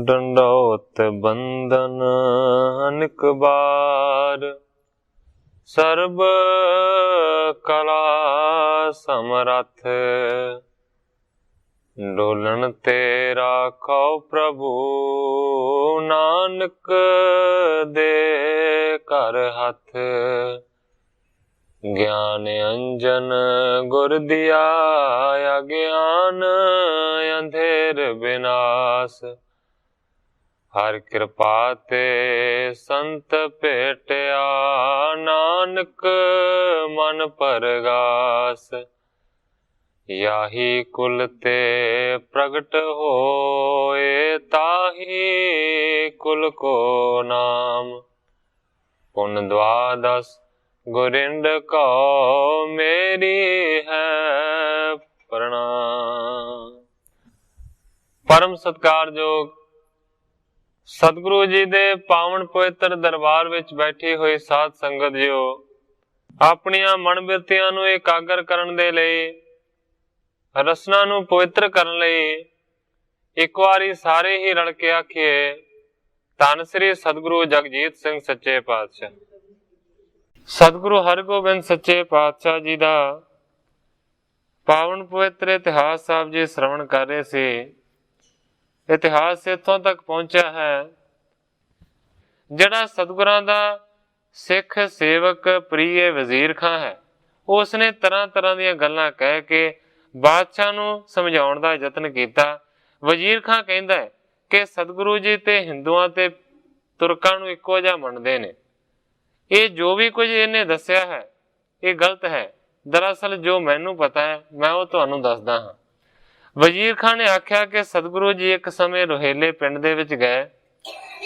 ਡੰਡੌਤ ਬੰਦਨ ਅਨਿਕ ਬਾਰ, ਸਰਬ ਕਲਾ ਸਮਰੱਥ, ਡੋਲਣ ਤੇ ਰਾਖੋ ਪ੍ਰਭੂ, ਨਾਨਕ ਦੇ ਘਰ ਹੱਥ। ਗਿਆਨ ਅੰਜਨ ਗੁਰ ਦਿਆ, ਅਗਿਆਨ ਅੰਧੇਰ ਬਿਨਾਸ਼, ਹਰ ਕਿਰਪਾ ਤੇ ਸੰਤ ਭੇਟਿਆ, ਨਾਨਕ ਮਨ ਪਰਗਾਸ। ਯਾਹੀ ਕੁਲ ਤੇ ਪ੍ਰਗਟ ਹੋਏ, ਤਾਹੀ ਕੁਲ ਕੋ ਨਾਮ। ਪੁਨ ਦਵਾਦਸ ਗੁਰਿੰਦ ਕਉ, ਮੇਰੀ ਹੈ ਪ੍ਰਣਾਮ। ਪਰਮ ਸਤਿਕਾਰਯੋਗ ਸਤਿਗੁਰੂ ਜੀ ਦੇ ਪਾਵਨ ਪਵਿੱਤਰ ਦਰਬਾਰ ਵਿੱਚ ਬੈਠੀ ਹੋਈ ਸਾਧ ਸੰਗਤ ਜੀਓ, ਆਪਣੀਆਂ ਮਨ ਬਿਰਤੀਆਂ ਨੂੰ ਇਕਾਗਰ ਕਰਨ ਦੇ ਲਈ, ਰਸਨਾ ਨੂੰ ਪਵਿੱਤਰ ਕਰਨ ਲਈ ਇੱਕ ਵਾਰੀ ਸਾਰੇ ਹੀ ਰਲ ਕੇ ਆਖੀਏ, ਧੰਨ ਸ੍ਰੀ ਸਤਿਗੁਰੂ ਜਗਜੀਤ ਸਿੰਘ ਸੱਚੇ ਪਾਤਸ਼ਾਹ। ਸਤਿਗੁਰੂ ਹਰਗੋਬਿੰਦ ਸੱਚੇ ਪਾਤਸ਼ਾਹ ਜੀ ਦਾ ਪਾਵਨ ਪਵਿੱਤਰ ਇਤਿਹਾਸ ਸਾਹਿਬ ਜੀ ਸ਼੍ਰਵਣ ਕਰ ਰਹੇ ਸੀ। ਇਤਿਹਾਸ ਇੱਥੋਂ ਤੱਕ ਪਹੁੰਚਿਆ ਹੈ, ਜਿਹੜਾ ਸਤਿਗੁਰਾਂ ਦਾ ਸਿੱਖ ਸੇਵਕ ਪ੍ਰਿਯ ਵਜ਼ੀਰ ਖਾਂ ਹੈ, ਉਸਨੇ ਤਰ੍ਹਾਂ ਤਰ੍ਹਾਂ ਦੀਆਂ ਗੱਲਾਂ ਕਹਿ ਕੇ ਬਾਦਸ਼ਾਹ ਨੂੰ ਸਮਝਾਉਣ ਦਾ ਯਤਨ ਕੀਤਾ। ਵਜ਼ੀਰ ਖਾਂ ਕਹਿੰਦਾ ਹੈ ਕਿ ਸਤਿਗੁਰੂ ਜੀ ਤੇ ਹਿੰਦੂਆਂ ਤੇ ਤੁਰਕਾਂ ਨੂੰ ਇੱਕੋ ਜਿਹਾ ਮੰਨਦੇ ਨੇ। ਇਹ ਜੋ ਵੀ ਕੁਝ ਇਹਨੇ ਦੱਸਿਆ ਹੈ ਇਹ ਗਲਤ ਹੈ। ਦਰਅਸਲ ਜੋ ਮੈਨੂੰ ਪਤਾ ਹੈ ਮੈਂ ਉਹ ਤੁਹਾਨੂੰ ਦੱਸਦਾ ਹਾਂ। ਵਜ਼ੀਰ ਖਾਂ ਨੇ ਆਖਿਆ ਕਿ ਸਤਿਗੁਰੂ ਜੀ ਇੱਕ ਸਮੇਂ ਰੋਹੇਲੇ ਪਿੰਡ ਦੇ ਵਿੱਚ ਗਏ।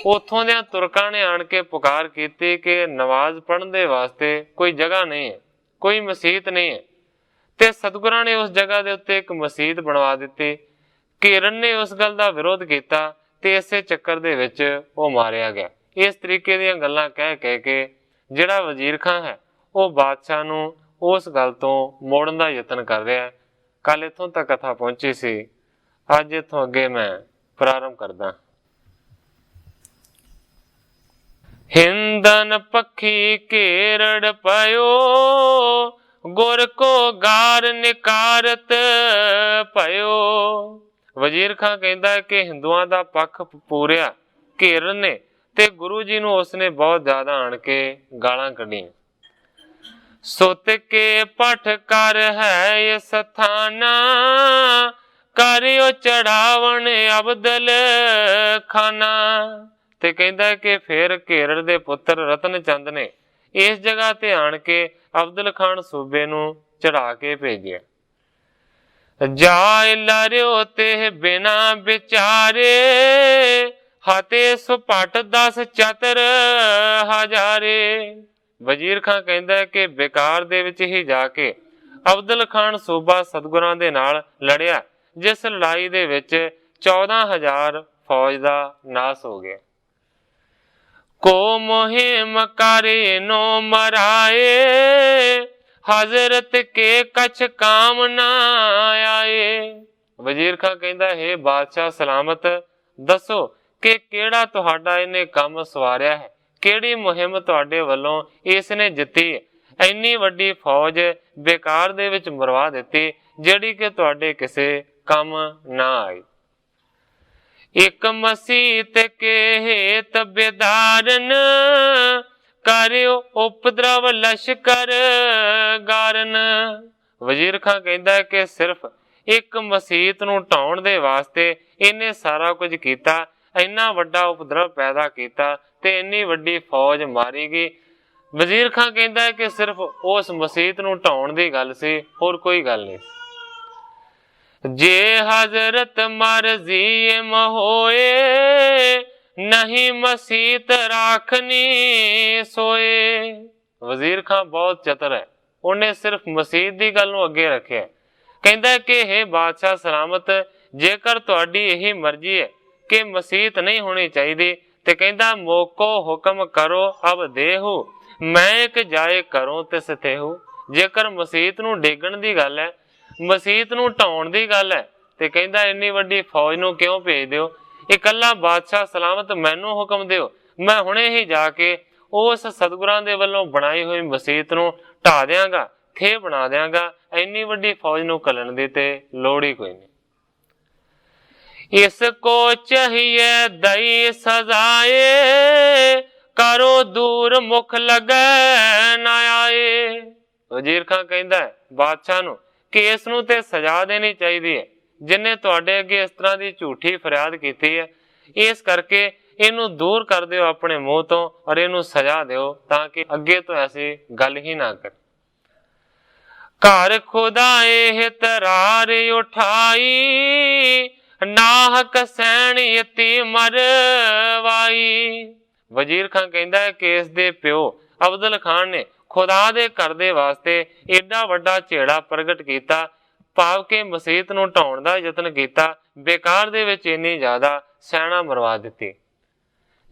ਉੱਥੋਂ ਦੇ ਤੁਰਕਾਂ ਨੇ ਆਣ ਕੇ ਪੁਕਾਰ ਕੀਤੀ ਕਿ ਨਮਾਜ਼ ਪੜ੍ਹਨ ਦੇ ਵਾਸਤੇ ਕੋਈ ਜਗ੍ਹਾ ਨਹੀਂ ਹੈ, ਕੋਈ ਮਸੀਤ ਨਹੀਂ ਹੈ। ਤੇ ਸਤਿਗੁਰਾਂ ਨੇ ਉਸ ਜਗ੍ਹਾ ਦੇ ਉੱਤੇ ਇੱਕ ਮਸੀਤ ਬਣਵਾ ਦਿੱਤੀ। ਘੇਰਨ ਨੇ ਉਸ ਗੱਲ ਦਾ ਵਿਰੋਧ ਕੀਤਾ ਤੇ ਇਸੇ ਚੱਕਰ ਦੇ ਵਿੱਚ ਉਹ ਮਾਰਿਆ ਗਿਆ। ਇਸ ਤਰੀਕੇ ਦੀਆਂ ਗੱਲਾਂ ਕਹਿ ਕੇ ਜਿਹੜਾ ਵਜ਼ੀਰ ਖਾਂ ਹੈ ਉਹ ਬਾਦਸ਼ਾਹ ਨੂੰ ਉਸ ਗੱਲ ਤੋਂ ਮੋੜਨ ਦਾ ਯਤਨ ਕਰ ਰਿਹਾ ਹੈ। ਕੱਲ ਇੱਥੋਂ ਤੱਕ ਕਥਾ ਪਹੁੰਚੀ ਸੀ, ਅੱਜ ਇੱਥੋਂ ਅੱਗੇ ਮੈਂ ਪ੍ਰਾਰੰਭ ਕਰਦਾ। ਹਿੰਦਨ ਪੱਖੀ ਘੇਰੜ ਪਇਓ, ਗੁਰ ਕੋ ਗਾਰ ਨਿਕਾਰਤ ਭਇਓ। ਵਜ਼ੀਰ ਖਾਂ ਕਹਿੰਦਾ ਕਿ ਹਿੰਦੂਆਂ ਦਾ ਪੱਖ ਪੂਰਿਆ ਘੇਰਨ ਨੇ ਤੇ ਗੁਰੂ ਜੀ ਨੂੰ ਉਸਨੇ ਬਹੁਤ ਜ਼ਿਆਦਾ ਆਣ ਕੇ ਗਾਲਾਂ ਕੱਢੀਆਂ। ਸੁਤ ਕੇ ਪਠ ਕਰ ਹੈ ਇਸ ਥਾਨਾ, ਕਰਿਓ ਚੜਾਵਣ ਅਬਦਲ ਖਾਨਾ। ਤੇ ਕਹਿੰਦਾ ਕਿ ਫਿਰ ਘੇਰੜ ਦੇ ਪੁੱਤਰ ਰਤਨ ਚੰਦ ਨੇ ਇਸ ਜਗ੍ਹਾ ਤੇ ਆਣ ਕੇ ਅਬਦੁਲ ਖਾਨ ਸੂਬੇ ਨੂੰ ਚੜਾ ਕੇ ਭੇਜਿਆ। ਜਾਇ ਲਰਿਓ ਤੇ ਬਿਨਾ ਵਿਚਾਰੇ, ਹਤੇ ਸੁਪਟ 10 ਚਤਰ ਹਜ਼ਾਰੇ। ਵਜ਼ੀਰ ਖਾਂ ਕਹਿੰਦਾ ਕਿ ਬੇਕਾਰ ਦੇ ਵਿੱਚ ਹੀ ਜਾ ਕੇ ਅਬਦੁਲ ਖਾਨ ਸੂਬਾ ਸਤਿਗੁਰਾਂ ਦੇ ਨਾਲ ਲੜਿਆ, ਜਿਸ ਲੜਾਈ ਦੇ ਵਿੱਚ 14,000 ਫੌਜ ਦਾ ਨਾਸ ਹੋ ਗਿਆ। ਕੋ ਮੁਹਿਮ ਕਰੇ ਨੋ ਮਰਾਏ, ਹਜ਼ਰਤ ਕੇ ਕਛ ਕਾਮ ਨਾ ਆਏ। ਵਜ਼ੀਰ ਖਾਂ ਕਹਿੰਦਾ ਹੈ ਬਾਦਸ਼ਾਹ ਸਲਾਮਤ, ਦੱਸੋ ਕਿ ਕਿਹੜਾ ਤੁਹਾਡਾ ਇਹਨੇ ਕੰਮ ਸਵਾਰਿਆ ਹੈ, ਕਿਹੜੀ ਮੁਹਿੰਮ ਤੁਹਾਡੇ ਵੱਲੋਂ ਇਸ ਨੇ ਜਿੱਤੀ ਹੈ। ਇੰਨੀ ਵੱਡੀ ਫੌਜ ਬੇਕਾਰ ਦੇ ਵਿੱਚ ਮਰਵਾ ਦਿੱਤੀ ਜਿਹੜੀ ਕਿ ਤੁਹਾਡੇ ਕਿਸੇ ਕੰਮ ਨਾ ਆਈ। ਇੱਕ ਮਸੀਤ ਕੇ ਹੇਤ ਬੇਦਾਰਨ, ਕਰਿਓ ਉਪਦਰਵ ਲਸ਼ਕਰ ਗਾਰਨ। ਵਜ਼ੀਰ ਖਾਂ ਕਹਿੰਦਾ ਕਿ ਸਿਰਫ ਇੱਕ ਮਸੀਤ ਨੂੰ ਢਾਉਣ ਦੇ ਵਾਸਤੇ ਇਹਨੇ ਸਾਰਾ ਕੁਝ ਕੀਤਾ, ਇੰਨਾ ਵੱਡਾ ਉਪਦਰਵ ਪੈਦਾ ਕੀਤਾ ਤੇ ਇੰਨੀ ਵੱਡੀ ਫੌਜ ਮਾਰੀ ਗਈ। ਵਜ਼ੀਰ ਖਾਂ ਕਹਿੰਦਾ ਕਿ ਸਿਰਫ ਉਸ ਮਸੀਤ ਨੂੰ ਢਾਉਣ ਦੀ ਗੱਲ ਸੀ, ਹੋਰ ਕੋਈ ਗੱਲ ਨਹੀਂ। ਜੇ ਹਜ਼ਰਤ ਮਰਜ਼ੀ ਮਹੋਏ, ਨਹੀਂ ਮਸੀਤ ਰਾਖਨੀ ਸੋਏ। ਵਜ਼ੀਰ ਖਾਂ ਬਹੁਤ ਚਤਰ ਹੈ, ਉਹਨੇ ਸਿਰਫ ਮਸੀਤ ਦੀ ਗੱਲ ਨੂੰ ਅੱਗੇ ਰੱਖਿਆ। ਕਹਿੰਦਾ ਕਿ ਇਹ ਬਾਦਸ਼ਾਹ ਸਲਾਮਤ, ਜੇਕਰ ਤੁਹਾਡੀ ਇਹੀ ਮਰਜ਼ੀ ਹੈ ਕਿ ਮਸੀਤ ਨਹੀਂ ਹੋਣੀ ਚਾਹੀਦੀ ਤੇ ਕਹਿੰਦਾ ਮੋਕੋ ਹੁਕਮ ਕਰੋ ਅਬ ਦੇਹੂ, ਮੈਂ ਇੱਕ ਜਾਏ ਕਰੂੰ ਤੇ ਸਤੇਹੂ। ਜੇਕਰ ਮਸੀਤ ਨੂੰ ਡੇਗਣ ਦੀ ਗੱਲ ਹੈ, ਮਸੀਤ ਨੂੰ ਢਾਉਣ ਦੀ ਗੱਲ ਹੈ, ਤੇ ਕਹਿੰਦਾ ਇੰਨੀ ਵੱਡੀ ਫੌਜ ਨੂੰ ਕਿਉਂ ਭੇਜ ਦਿਓ। इकल्ला बादशाह सलामत मैनू हुक्म दिओ, मैं हुणे ही जाके उस सतगुरां दे वल्लों बनाई हुई मसीत नूं ढा दियांगा, थे बना दियांगा। इन्नी वड्डी फौज नूं घल्लण दी ते लोड़ ही कोई नहीं। इसको चाहिए दई सजाए, करो दूर मुख लगे ना आए। वजीर खां कहंदा है बादशाह नूं कि इस नूं ते सजा देनी चाहिदी है, जिन्हें तुहाडे अगे इस तरह की झूठी फरियाद कीती है। इस करके इनू दूर कर दिओ अपने मुंह तो और इनू सजा दिओ ताकि अगे तो ऐसी गल ही ना करे। घर खुदाए हितरार उठाई, नाहक सैन यती मरवाई। वजीर खां कहंदा है कि इस दे प्यो अब्दुल खान ने खुदा दे घर दे वास्ते एडा वड्डा झेड़ा प्रगट किया, भाव के मसीत नूं ढाउण दा यतन किया, बेकार दे विच इन्नी ज्यादा सैना मरवा दित्ती।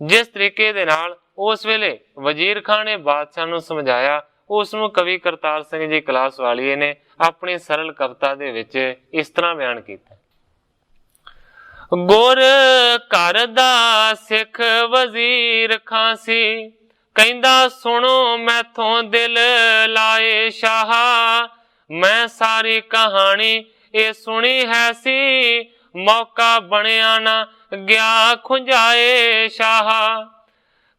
जिस तरीके दे नाल उस वेले वजीर खान ने बादशाह नूं समझाया, उसनूं कवि करतार सिंह जी कलास वालिए ने अपनी सरल कविता दे विच इस तरह बयान किया। गुर घर दा सिख वजीर खां सी, कहंदा सुनो मैथों दिल लाए शाह, मैं सारी कहानी ये सुनी है सी, मौका बनया ना गया खुंजाए शाह।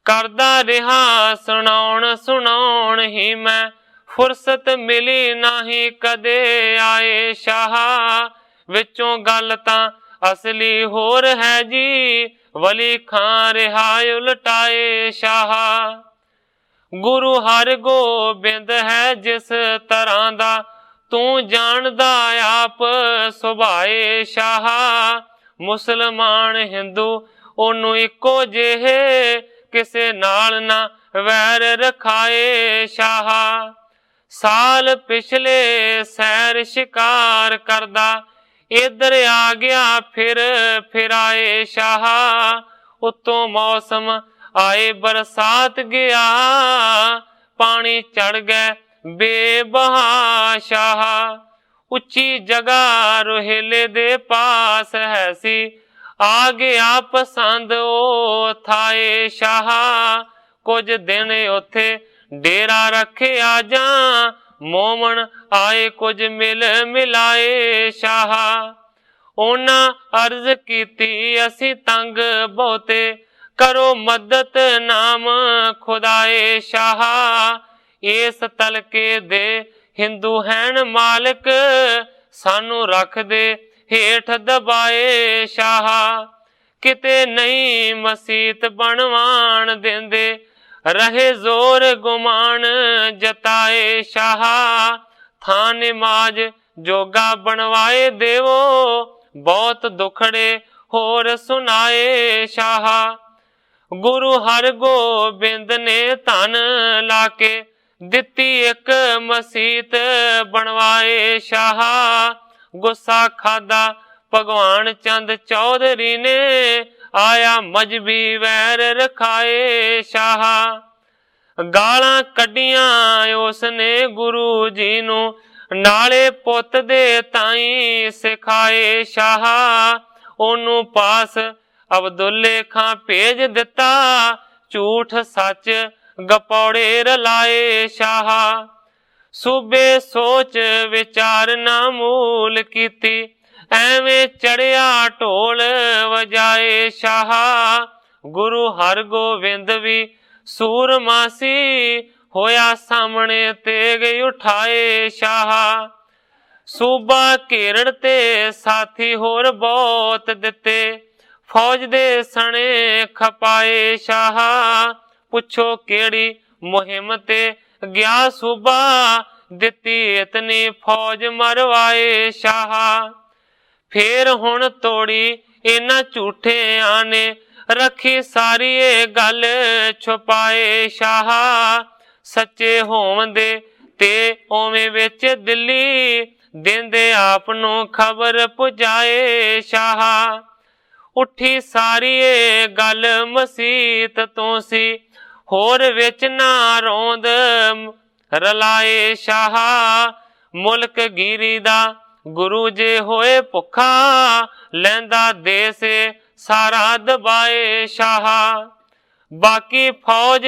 करदा रिहा सुनाउण सुनाउण ही मैं, फुरसत मिली नाही कदे आए शाह। विचों गल तां असली होर है जी, वली खां रिहा उलटाए शाह। गुरु हर गोबिंद है जिस तरह दा, तू जानदा आप सुभाए शाह। मुसलमान हिंदू ओनू इको जेहे, किसे नाल ना वैर रखाए शाह। साल पिछले सैर शिकार करदा, इधर आ गया फिर आए शाह। उत्तों मौसम आए बरसात गया, पानी चढ़ गए बेबहा शाह। उच्ची जगह रोहेले दे पास है सी, आ गया पसंद ओ थाए शाह। कुछ दिन उथे डेरा रखे आजा, मोमन आए कुछ मिल मिलाए शाह। उन्हां अर्ज कीती असी तंग बहुते, करो मदद नाम खुदाए शाह। इस तलके दे हिंदू हैन मालिक, सानू रख दे हेठ दबाए शाह। किते नहीं मसीत बनवान देंदे, रहे जोर गुमान जताए शाह। थां नमाज जोगा बनवाए देवो, बहुत दुखड़े होर सुनाए शाह। गुरु हर गोबिंद ने धन लाके, दित्ती एक मसीत बनवाए शाह। गुस्सा खादा भगवान चंद चौधरी ने, आया मजहबी वैर रखाए शाह। गालां कड्डियां उसने गुरु जी नू, नाले पुत दे ताई सिखाए शाह। ओनू पास अब्दुल्ले खां भेज दिता, झूठ सच गपौड़े रलाए शाह। सूबे सोच विचार ना मूल कीती, एवें चढ़िया ढोल वजाए शाह। गुरु हर गोविंद भी सूरमासी, होया सामने तेग उठाए शाह। सूबा घेरड़ ते साथी होर बहुत दिते, फौज दे सने खपाए शाह। पुछो केड़ी मुहिम ते गया सूबा, दित्ती इतनी फौज मरवाए शाह। फेर हुण तोड़ी इन्हां झूठियां ने, रखी सारी ये गल छुपाए शाह। सच्चे होवंदे ते ओवें विच दिल्ली, देंदे आप नूं खबर पुजाए शाह। उठी सारी ये गल मसीत तो सी, होर विच ना रौंद रलाए शाह। मुल्क गिरी दा गुरु जे होए भुखा, लैंदा दे से ਸਾਰਾ ਦਬਾਏ ਸ਼ਾਹਾ। ਬਾਕੀ ਫੌਜ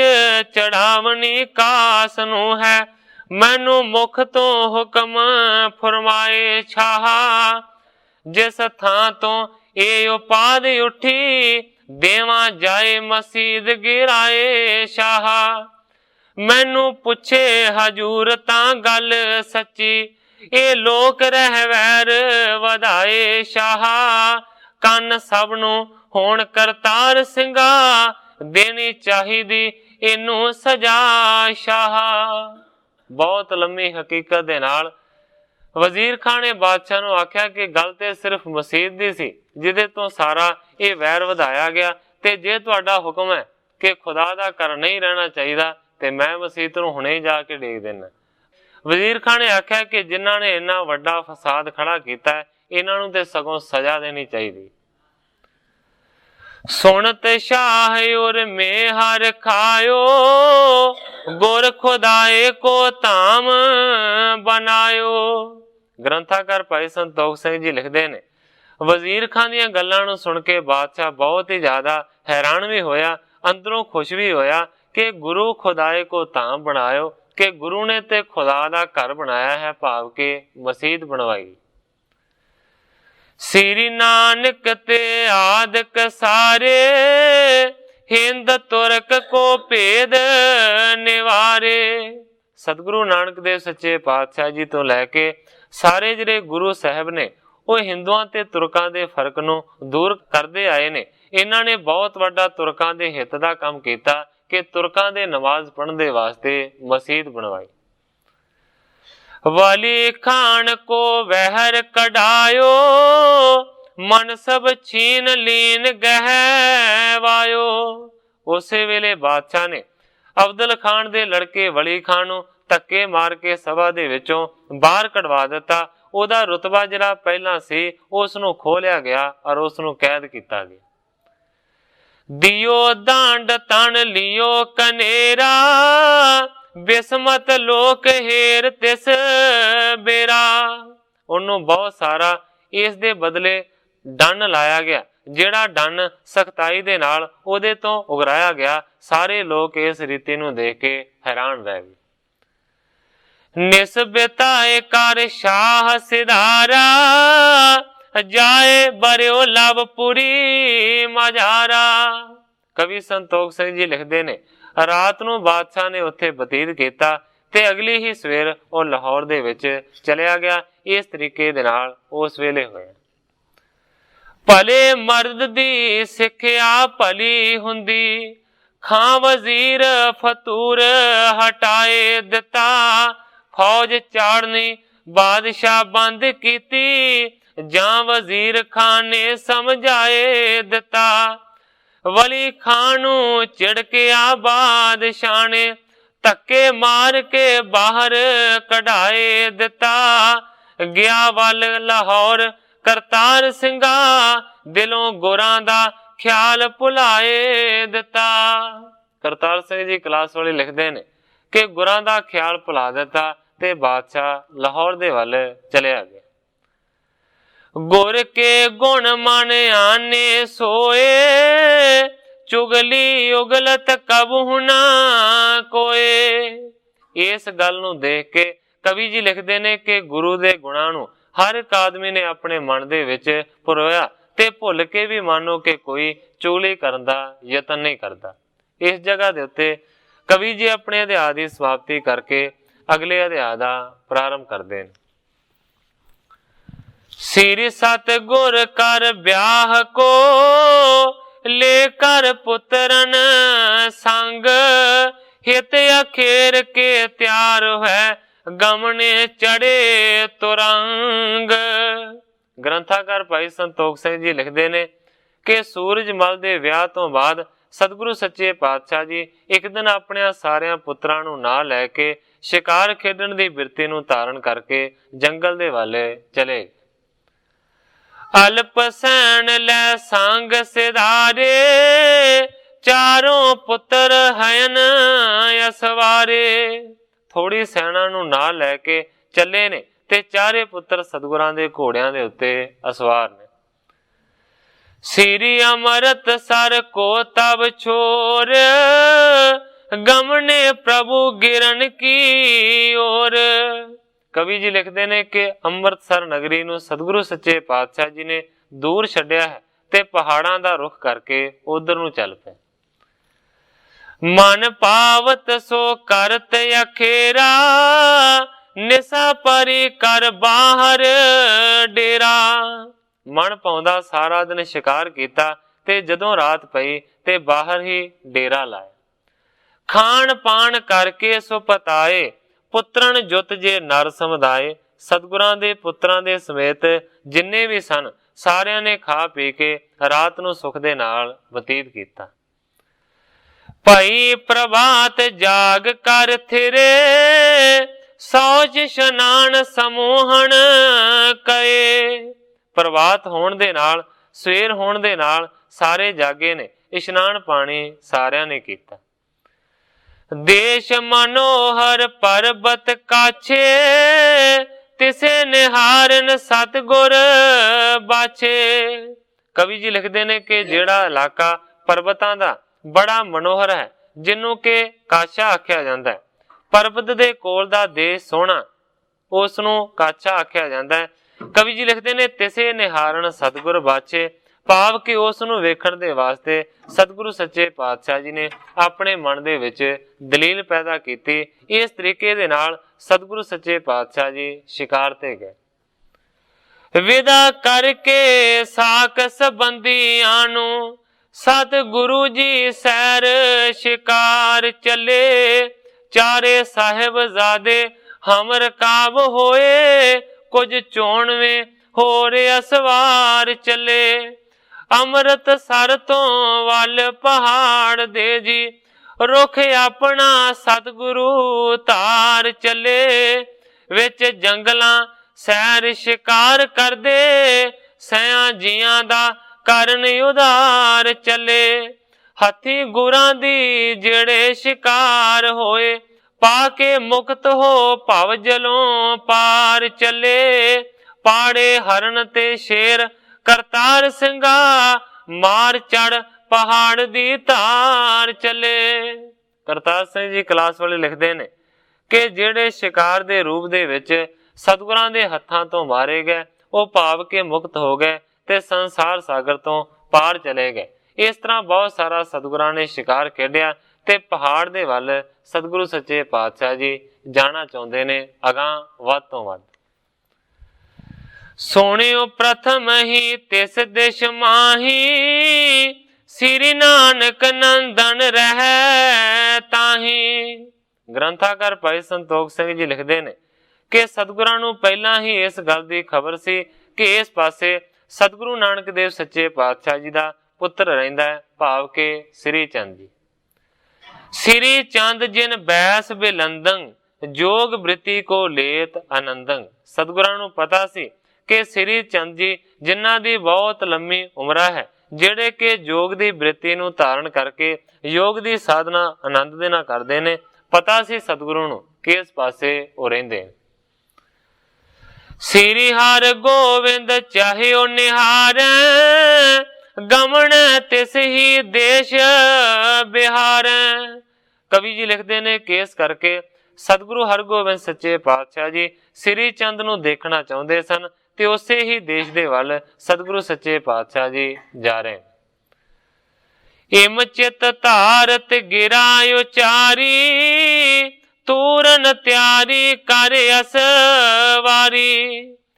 ਚੜਾਵਣੀ ਕਾਸ ਨੂੰ ਹੈ, ਮੈਨੂੰ ਮੁਖ ਤੋਂ ਹੁਕਮ ਫਰਮਾਏ ਛਾਹਾ। ਜਿਸ ਥਾਂ ਤੋਂ ਇਹ ਉਪਾਦ ਉੱਠੀ, ਦੇਵਾਂ ਜਾਏ ਮਸੀਦ ਗਿਰਾਏ ਸ਼ਾਹਾ। ਮੈਨੂੰ ਪੁੱਛੇ ਹਜੂਰ ਤਾਂ ਗੱਲ ਸੱਚੀ, ਇਹ ਲੋਕ ਰਹਿ ਵੈਰ ਵਧਾਏ ਸ਼ਾਹਾ। ਕੰਨ ਸਭ ਨੂੰ ਹੋਣ ਕਰਤਾਰ ਸਿੰਘਾ, ਦੇਣੀ ਚਾਹੀਦੀ ਇਹਨੂੰ ਸਜਾ ਸ਼ਾਹਾ। ਬਹੁਤ ਲੰਮੀ ਹਕੀਕਤ ਦੇ ਨਾਲ ਵਜ਼ੀਰ ਖਾਨ ਨੇ ਬਾਦਸ਼ਾਹ ਨੂੰ ਆਖਿਆ ਕਿ ਗੱਲ ਤੇ ਸਿਰਫ ਮਸੀਤ ਦੀ ਸੀ, ਜਿਹਦੇ ਤੋਂ ਸਾਰਾ ਇਹ ਵੈਰ ਵਧਾਇਆ ਗਿਆ, ਤੇ ਜੇ ਤੁਹਾਡਾ ਹੁਕਮ ਹੈ ਕਿ ਖੁਦਾ ਦਾ ਘਰ ਨਹੀਂ ਰਹਿਣਾ ਚਾਹੀਦਾ ਤੇ ਮੈਂ ਮਸੀਤ ਨੂੰ ਹੁਣੇ ਹੀ ਜਾ ਕੇ ਡੇਗ ਦੇਣਾ। ਵਜ਼ੀਰ ਖਾਨ ਨੇ ਆਖਿਆ ਕਿ ਜਿਨ੍ਹਾਂ ਨੇ ਇੰਨਾ ਵੱਡਾ ਫਸਾਦ ਖੜਾ ਕੀਤਾ ਹੈ, ਇਹਨਾਂ ਨੂੰ ਤੇ ਸਗੋਂ ਸਜ਼ਾ ਦੇਣੀ ਚਾਹੀਦੀ। ਸੁਣਤ ਸ਼ਾਹ ਉਰ ਮੇਹਰ ਖਾਇਓ, ਗੁਰ ਖੁਦਾਏ ਕੋ ਧਾਮ ਬਣਾਇਓ। ਗ੍ਰੰਥਾਕਾਰ ਭਾਈ ਸੰਤੋਖ ਸਿੰਘ ਜੀ ਲਿਖਦੇ ਨੇ, ਵਜ਼ੀਰ ਖਾਨ ਦੀਆਂ ਗੱਲਾਂ ਨੂੰ ਸੁਣ ਕੇ ਬਾਦਸ਼ਾਹ ਬਹੁਤ ਹੀ ਜ਼ਿਆਦਾ ਹੈਰਾਨ ਵੀ ਹੋਇਆ, ਅੰਦਰੋਂ ਖੁਸ਼ ਵੀ ਹੋਇਆ ਕਿ ਗੁਰੂ ਖੁਦਾਏ ਕੋ ਧਾਮ ਬਣਾਇਓ, ਕਿ ਗੁਰੂ ਨੇ ਤੇ ਖੁਦਾ ਦਾ ਘਰ ਬਣਾਇਆ ਹੈ, ਭਾਵ ਕਿ ਮਸੀਤ ਬਣਵਾਈ। ਸ੍ਰੀ ਨਾਨਕ ਤੇ ਆਦਿਕ ਸਾਰੇ, ਹਿੰਦ ਤੁਰਕ ਕੋ ਭੇਦ ਨਿਵਾਰੇ। ਸਤਿਗੁਰੂ ਨਾਨਕ ਦੇਵ ਸੱਚੇ ਪਾਤਸ਼ਾਹ ਜੀ ਤੋਂ ਲੈ ਕੇ ਸਾਰੇ ਜਿਹੜੇ ਗੁਰੂ ਸਾਹਿਬ ਨੇ, ਉਹ ਹਿੰਦੂਆਂ ਤੇ ਤੁਰਕਾਂ ਦੇ ਫਰਕ ਨੂੰ ਦੂਰ ਕਰਦੇ ਆਏ ਨੇ। ਇਹਨਾਂ ਨੇ ਬਹੁਤ ਵੱਡਾ ਤੁਰਕਾਂ ਦੇ ਹਿੱਤ ਦਾ ਕੰਮ ਕੀਤਾ ਕਿ ਤੁਰਕਾਂ ਦੇ ਨਮਾਜ਼ ਪੜ੍ਹਨ ਦੇ ਵਾਸਤੇ ਮਸੀਤ ਬਣਵਾਈ। ਵਾਲੀ ਖਾਨ ਕੋ ਵਹਿਰ ਕਢਾਇਓ, ਮਨ ਸਭ ਛੀਨ ਲੀਨ ਗਹਿ ਵਾਇਓ। ਉਸੇ ਵੇਲੇ ਬਾਦਸ਼ਾਹ ਨੇ ਅਬਦੁਲ ਖਾਨ ਦੇ ਲੜਕੇ ਵਲੀ ਖਾਨ ਨੂੰ ਧੱਕੇ ਮਾਰ ਕੇ ਸਭਾ ਦੇ ਵਿੱਚੋਂ ਬਾਹਰ ਕਢਵਾ ਦਿੱਤਾ। ਉਹਦਾ ਰੁਤਬਾ ਜਿਹੜਾ ਪਹਿਲਾਂ ਸੀ ਉਸ ਨੂੰ ਖੋਹ ਲਿਆ ਗਿਆ ਔਰ ਉਸ ਨੂੰ ਕੈਦ ਕੀਤਾ ਗਿਆ। ਦਿਓ ਡਾਂਡ ਤਣ ਲਿਓ ਕਨੇਰਾ, ਬਿਸਮਤ ਲੋਕ ਹੇਰ ਤਿਸ ਬੇਰਾ। ਉਹਨੂੰ ਬਹੁਤ ਸਾਰਾ ਇਸ ਦੇ ਬਦਲੇ ਡੰਨ ਲਾਇਆ ਗਿਆ, ਜਿਹੜਾ ਡੰਨ ਸਖਤਾਈ ਦੇ ਨਾਲ ਉਹਦੇ ਤੋਂ ਉਗਰਾਇਆ ਗਿਆ। ਸਾਰੇ ਲੋਕ ਇਸ ਰੀਤੀ ਨੂੰ ਦੇਖ ਕੇ ਹੈਰਾਨ ਰਹਿ ਗਏ। ਨਿਸਬਤਾਏ ਕਰ ਸ਼ਾਹ ਸਿਧਾਰਾ, ਜਾਏ ਬਰਿਓ ਲਵਪੁਰੀ ਮਝਾਰਾ। ਕਵੀ ਸੰਤੋਖ ਸਿੰਘ ਜੀ ਲਿਖਦੇ ਨੇ, ਰਾਤ ਨੂੰ ਬਾਦਸ਼ਾਹ ਨੇ ਉੱਥੇ ਬਤੀਤ ਕੀਤਾ ਤੇ ਅਗਲੀ ਹੀ ਸਵੇਰ ਉਹ ਲਾਹੌਰ ਦੇ ਵਿੱਚ ਚਲਿਆ ਗਿਆ। ਇਸ ਤਰੀਕੇ ਦੇ ਨਾਲ ਉਸ ਵੇਲੇ ਹੋਇਆ। ਭਲੇ ਮਰਦ ਦੀ ਸਿੱਖਿਆ ਭਲੀ ਹੁੰਦੀ, ਖਾਂ ਵਜ਼ੀਰ ਫਤੂਰ ਹਟਾਏ ਦਿੱਤਾ। ਫੌਜ ਚਾੜਨੀ ਬਾਦਸ਼ਾਹ ਬੰਦ ਕੀਤੀ, ਜਾਂ ਵਜ਼ੀਰ ਖਾਨ ਨੇ ਸਮਝਾਏ ਦਿੱਤਾ। ਵਲੀ ਖਾਨ ਨੂੰ ਝਿੜਕਿਆ ਬਾਦਸ਼ਾਹ ਨੇ, ਧੱਕੇ ਮਾਰ ਕੇ ਬਾਹਰ ਕਢਾਏ ਦਿੱਤਾ। ਗਿਆ ਵੱਲ ਲਾਹੌਰ ਕਰਤਾਰ ਸਿੰਘਾ, ਦਿਲੋਂ ਗੁਰਾਂ ਦਾ ਖਿਆਲ ਭੁਲਾਏ ਦਿੱਤਾ। ਕਰਤਾਰ ਸਿੰਘ ਜੀ ਕਲਾਸ ਵਾਲੇ ਲਿਖਦੇ ਨੇ ਕਿ ਗੁਰਾਂ ਦਾ ਖਿਆਲ ਭੁਲਾ ਦਿੱਤਾ ਤੇ ਬਾਦਸ਼ਾਹ ਲਾਹੌਰ ਦੇ ਵੱਲ ਚਲਿਆ ਗਿਆ। ਗੁਰ ਕੇ ਗੁਣ ਮਨ ਆਨੇ ਸੋਏ, ਚੁਗਲੀ ਉਗਲਤ ਕਬਹੁ ਨਾ ਕੋਏ। ਇਸ ਗੱਲ ਨੂੰ ਦੇਖ ਕੇ ਕਵੀ ਜੀ ਲਿਖਦੇ ਨੇ ਕਿ ਗੁਰੂ ਦੇ ਗੁਣਾਂ ਨੂੰ ਹਰ ਇੱਕ ਆਦਮੀ ਨੇ ਆਪਣੇ ਮਨ ਦੇ ਵਿੱਚ ਪਰੋਇਆ ਤੇ ਭੁੱਲ ਕੇ ਵੀ ਮਾਨੋ ਕਿ ਕੋਈ ਚੁਗਲੀ ਕਰਨ ਦਾ ਯਤਨ ਨਹੀਂ ਕਰਦਾ। ਇਸ ਜਗ੍ਹਾ ਦੇ ਉੱਤੇ ਕਵੀ ਜੀ ਆਪਣੇ ਅਧਿਆਇ ਦੀ ਸਮਾਪਤੀ ਕਰਕੇ ਅਗਲੇ ਅਧਿਆਇ ਦਾ ਪ੍ਰਾਰੰਭ ਕਰਦੇ ਨੇ। ਸ੍ਰੀ ਸਤਿਗੁਰ ਕਰ ਵਿਆਹ ਕੋ, ਲੈ ਕਰ ਪੁੱਤਰਨ ਸੰਗ। ਹਿਤ ਅਖੇਰ ਕੇ ਤਿਆਰ ਹੈ, ਗਮਨੇ ਚੜੇ ਤੁਰੰਗ। ਗ੍ਰੰਥਾਕਾਰ ਭਾਈ ਸੰਤੋਖ ਸਿੰਘ ਜੀ ਲਿਖਦੇ ਨੇ ਕਿ ਸੂਰਜ ਮਲ ਦੇ ਵਿਆਹ ਤੋਂ ਬਾਅਦ ਸਤਿਗੁਰੂ ਸੱਚੇ ਪਾਤਸ਼ਾਹ ਜੀ ਇੱਕ ਦਿਨ ਆਪਣੇ ਸਾਰਿਆਂ ਪੁੱਤਰਾਂ ਨੂੰ ਨਾਲ ਲੈ ਕੇ ਸ਼ਿਕਾਰ ਖੇਡਣ ਦੀ ਬਿਰਤੀ ਨੂੰ ਧਾਰਨ ਕਰਕੇ ਜੰਗਲ ਦੇ ਵੱਲ ਚਲੇ। ਅਲਪ ਸੈਨ ਲੈ ਸੰਗ ਸਿਧਾਰੇ, ਚਾਰੋਂ ਪੁੱਤਰ ਹਨ ਅਸਵਾਰੇ। ਥੋੜੀ ਸੈਨਾ ਨੂੰ ਨਾਲ ਲੈ ਕੇ ਚੱਲੇ ਨੇ, ਤੇ ਚਾਰੇ ਪੁੱਤਰ ਸਤਿਗੁਰਾਂ ਦੇ ਘੋੜਿਆਂ ਦੇ ਉੱਤੇ ਅਸਵਾਰ ਨੇ। श्री अमृतसर को तब छोर, गमने प्रभु गिरन की ओर। कवि जी लिखते ने कि ਅੰਮ੍ਰਿਤਸਰ नगरी ਨੂੰ सतगुरु सच्चे पातशाह जी ने दूर छड्डिया है ते पहाड़ां दा रुख करके उधर ਨੂੰ ਚੱਲ ਪਏ। मन पावत सो करत अखेरा, निशा परी कर बाहर डेरा। मन पाउंदा सारा दिन शिकार कीता ते जदों रात पई ते बाहर ही डेरा लाया। खान पान करके सो पताए, पुत्रन जुत जे नर समुदाय। सतगुरां दे पुत्रां दे समेत जिन्ने भी सन सारियां ने खा पी के रात नूं सुख दे नाल बतीत कीता। भाई प्रभात जाग कर थिरे, सौच शनान समूहन कए। प्रभात होण दे नाल सवेर होण दे नाल सारे जागे ने, इशनान पानी सारियां ने कीता। देश मनोहर पर्वत काछे, तिसे निहारन सतगुर बाछे। कवि जी लिखते ने कि जेड़ा इलाका पर्वतां दा बड़ा मनोहर है, जिन्हों के काछा आख्या जाता है। पर्वत दे कोल दा देश सोहना, उसनूं काछा आख्या जाता है। कवि जी लिखते ने तिसे निहारन सतगुर बाछे, भाव कि उस नूं वेखण दे वास्ते सतगुरु सच्चे पातशाह जी ने अपने मन दे विच दलील पैदा कीती। इस तरीके दे नाल सतगुरु सच्चे पातशाह जी शिकार ते गए। विदा करके साक संबंधियां नूं, सतगुरु जी सैर शिकार चले। चारे साहिबजादे हम रकाब होए, कुछ चोणवे होर असवार चले। ਅੰਮ੍ਰਿਤਸਰ ਤੋਂ ਵੱਲ ਪਹਾੜ ਦੇ ਜੀ, ਰੁੱਖ ਆਪਣਾ ਸਤਿਗੁਰੂ ਧਾਰ ਚੱਲੇ। ਵਿੱਚ ਜੰਗਲਾਂ ਸੈਰ ਸ਼ਿਕਾਰ ਕਰਦੇ, ਸਿਆਂ ਜੀਆਂ ਦਾ ਕਰਨ ਉਧਾਰ ਚੱਲੇ। ਹੱਥੀ ਗੁਰਾਂ ਦੀ ਜਿਹੜੇ ਸ਼ਿਕਾਰ ਹੋਏ, ਪਾ ਕੇ ਮੁਕਤ ਹੋ ਭਵ ਜਲੋਂ ਪਾਰ ਚੱਲੇ। ਪਾੜੇ ਹਰਨ ਤੇ ਸ਼ੇਰ करतार सिंगा, मार चढ़ पहाड़ दी धार चले। करतार सिंह जी क्लास वाले लिखते ने कि जेड़े शिकार दे रूप दे विच सतगुरां दे हत्थां तो मारे गए, वो भाव के मुक्त हो गए ते संसार सागर तो पार चले गए। इस तरह बहुत सारा सतगुरां ने शिकार खेडिया ते पहाड़ दे वल सतगुरु सच्चे पातशाह जी जाना चाहुंदे ने अगां वध तो वध। सोनियो प्रथम ही तिस दिश माही, श्री नानक नंदन रह ताही। ग्रंथाकार भाई संतोख सिंह जी लिखते ने कि सतगुरां नूं पहला ही इस गल की खबर सी कि इस पासे सतगुरु नानक देव सच्चे पातशाह जी का पुत्र रहिंदा है, भाव के श्री चंद जी। श्री चंद जिन बैस बिलंदंग, जोग वृत्ति को लेत आनंदंग। सतगुरां नूं पता सी कि श्री चंद जी जिन्हां दी बहुत लंबी उम्र है, जेड़े के योग दी वृत्ति नूं धारण करके योग दी साधना आनंद दे नाल करदे ने। पता सी सतगुरु नूं कि इस पासे ओ रहिंदे। श्री हर गोविंद चाहियो निहारै, गमन तिस ही देश बिहारै। कवि जी लिखते ने कि इस करके सतगुरु हरगोबिंद सच्चे पातशाह जी श्री चंद नूं देखना चाहुंदे सन ते उसे ही देश दे वल सतगुरु सच्चे पातशाह जी जा रहे। इम चित धारत गिरा उचारी, तूरन त्यारी कर असवारी।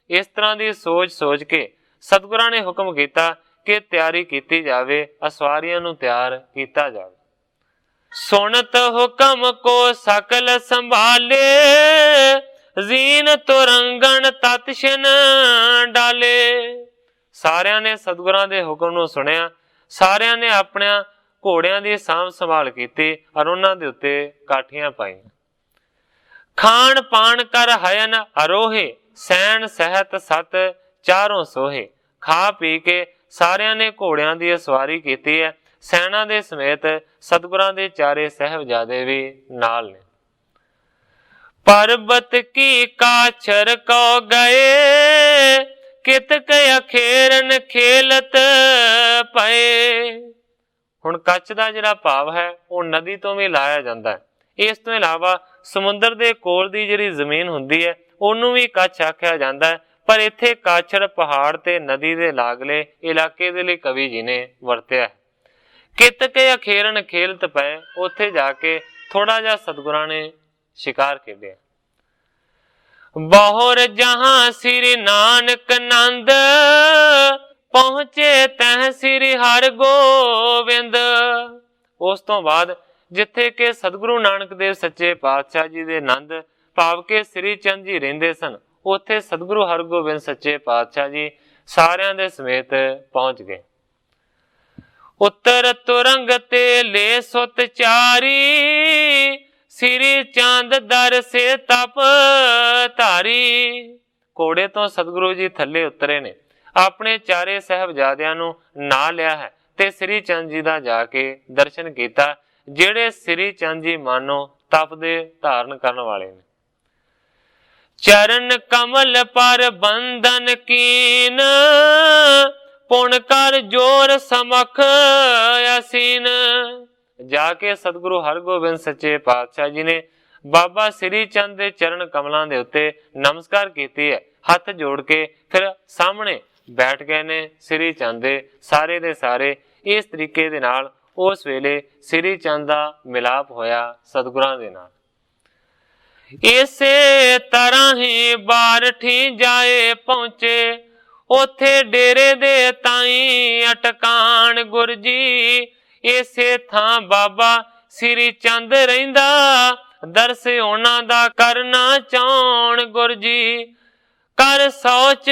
इस तरह की सोच सोच के सतगुरां ने हुक्म किया कि तैयारी की जावे, असवारियां नूं तैयार किया जावे। सुनत हुक्म को सकल संभाले, जीन तुरंगन तत्शन डाले। सारियां ने सतगुरां दे हुक्म नूं सुनिया, सारियां ने अपने घोड़ियां दी सांभ संभाल कीती और उन्हां दे उत्ते काठियां पाईयां। खान पान कर हयन अरोहे, सैन सहत सत चारों सोहे। खा पी के सारियां ने घोड़ियां दी सवारी कीती है। सैना दे समेत सतगुरां दे चारे साहिबजादे भी नाल ने। पर्वत की काछर को गए, कितक अखेरन खेलत ਪਏ। ਹੁਣ ਕੱਚ ਦਾ ਜਿਹੜਾ ਭਾਵ ਹੈ ਉਹ ਨਦੀ ਤੋਂ ਵੀ ਲਾਇਆ ਜਾਂਦਾ ਹੈ। ਇਸ ਤੋਂ ਇਲਾਵਾ ਸਮੁੰਦਰ ਦੇ ਕੋਲ ਦੀ ਜਿਹੜੀ ਜ਼ਮੀਨ ਹੁੰਦੀ ਹੈ ਉਹਨੂੰ ਵੀ ਕੱਚ ਆਖਿਆ ਜਾਂਦਾ ਹੈ, ਪਰ ਇੱਥੇ ਕਾਛੜ ਪਹਾੜ ਤੇ ਨਦੀ ਦੇ ਲਾਗਲੇ ਇਲਾਕੇ ਦੇ ਲਈ ਕਵੀ ਜੀ ਨੇ ਵਰਤਿਆ ਹੈ। ਕਿਤ ਕੇ ਅਖੇਰਨ ਖੇਲਤ ਪਏ, ਉੱਥੇ ਜਾ ਕੇ ਥੋੜਾ ਜਿਹਾ ਸਤਿਗੁਰਾਂ ਨੇ ਸ਼ਿਕਾਰ ਖੇਡਿਆ। ਬਹੁਰ ਜਹਾਂ ਸ੍ਰੀ ਨਾਨਕ ਨੰਦ, ਪਹੁੰਚੇ ਤਹ ਸ੍ਰੀ ਹਰਿ ਗੋਬਿੰਦ। ਉਸ ਤੋਂ ਬਾਅਦ ਜਿੱਥੇ ਕਿ ਸਤਿਗੁਰੂ ਨਾਨਕ ਦੇਵ ਸੱਚੇ ਪਾਤਸ਼ਾਹ ਜੀ ਦੇ ਨੰਦ ਭਾਵ ਕੇ ਸ੍ਰੀ ਚੰਦ ਜੀ ਰਹਿੰਦੇ ਸਨ, ਉੱਥੇ ਸਤਿਗੁਰੂ ਹਰਗੋਬਿੰਦ ਸੱਚੇ ਪਾਤਸ਼ਾਹ ਜੀ ਸਾਰਿਆਂ ਦੇ ਸਮੇਤ ਪਹੁੰਚ ਗਏ। ਉੱਤਰ ਤੁਰੰਗ ਤੇ ਲੈ ਸੁਤ ਚਾਰੀ, ਸ੍ਰੀ ਚੰਦ ਦਰ ਸੇ ਤਪ ਧਾਰੀ। ਘੋੜੇ ਤੋਂ ਸਤਿਗੁਰੂ ਜੀ ਥੱਲੇ ਉਤਰੇ ਨੇ, ਆਪਣੇ ਚਾਰੇ ਸਾਹਿਬਜ਼ਾਦਿਆਂ ਨੂੰ ਨਾ ਲਿਆ ਹੈ ਤੇ ਸ੍ਰੀ ਚੰਦ ਜੀ ਦਾ ਜਾ ਕੇ ਦਰਸ਼ਨ ਕੀਤਾ, ਜਿਹੜੇ ਸ੍ਰੀ ਚੰਦ ਜੀ ਮਾਨੋ ਤਪ ਦੇ ਧਾਰਨ ਕਰਨ ਵਾਲੇ ਨੇ। ਚਰਨ ਕਮਲ ਪਰ ਬੰਧਨ ਕੀਨ, ਪੁਣ ਕਰ ਜੋਰ ਸਮਖ ਅਸੀਨ। ਜਾ ਕੇ ਸਤਿਗੁਰੂ ਹਰਗੋਬਿੰਦ ਸੱਚੇ ਪਾਤਸ਼ਾਹ ਜੀ ਨੇ ਬਾਬਾ ਸ੍ਰੀ ਚੰਦ ਦੇ ਚਰਨ ਕਮਲਾਂ ਦੇ ਉੱਤੇ ਨਮਸਕਾਰ ਕੀਤੀ ਹੈ, ਹੱਥ ਜੋੜ ਕੇ ਫਿਰ ਸਾਹਮਣੇ ਬੈਠ ਗਏ ਨੇ ਸ੍ਰੀ ਚੰਦ ਦੇ ਸਾਰੇ। ਇਸ ਤਰੀਕੇ ਦੇ ਨਾਲ ਉਸ ਵੇਲੇ ਸ੍ਰੀ ਚੰਦ ਦਾ ਮਿਲਾਪ ਹੋਇਆ ਸਤਿਗੁਰਾਂ ਦੇ ਨਾਲ। ਇਸੇ ਤਰ੍ਹਾਂ ਹੀ ਬਾਰਠੀ ਜਾਏ ਪਹੁੰਚੇ, ਉਥੇ ਡੇਰੇ ਦੇ ਤਾਈ ਅਟਕਾਣ ਗੁਰ ਜੀ। ਇਸੇ ਥਾਂ ਬਾਬਾ ਸ੍ਰੀ ਚੰਦ ਰਹਿੰਦਾ, ਦਰਸ ਉਹਨਾਂ ਦਾ ਕਰਨਾ ਚਾਉਣ ਗੁਰ ਜੀ। ਕਰ ਸੋਚ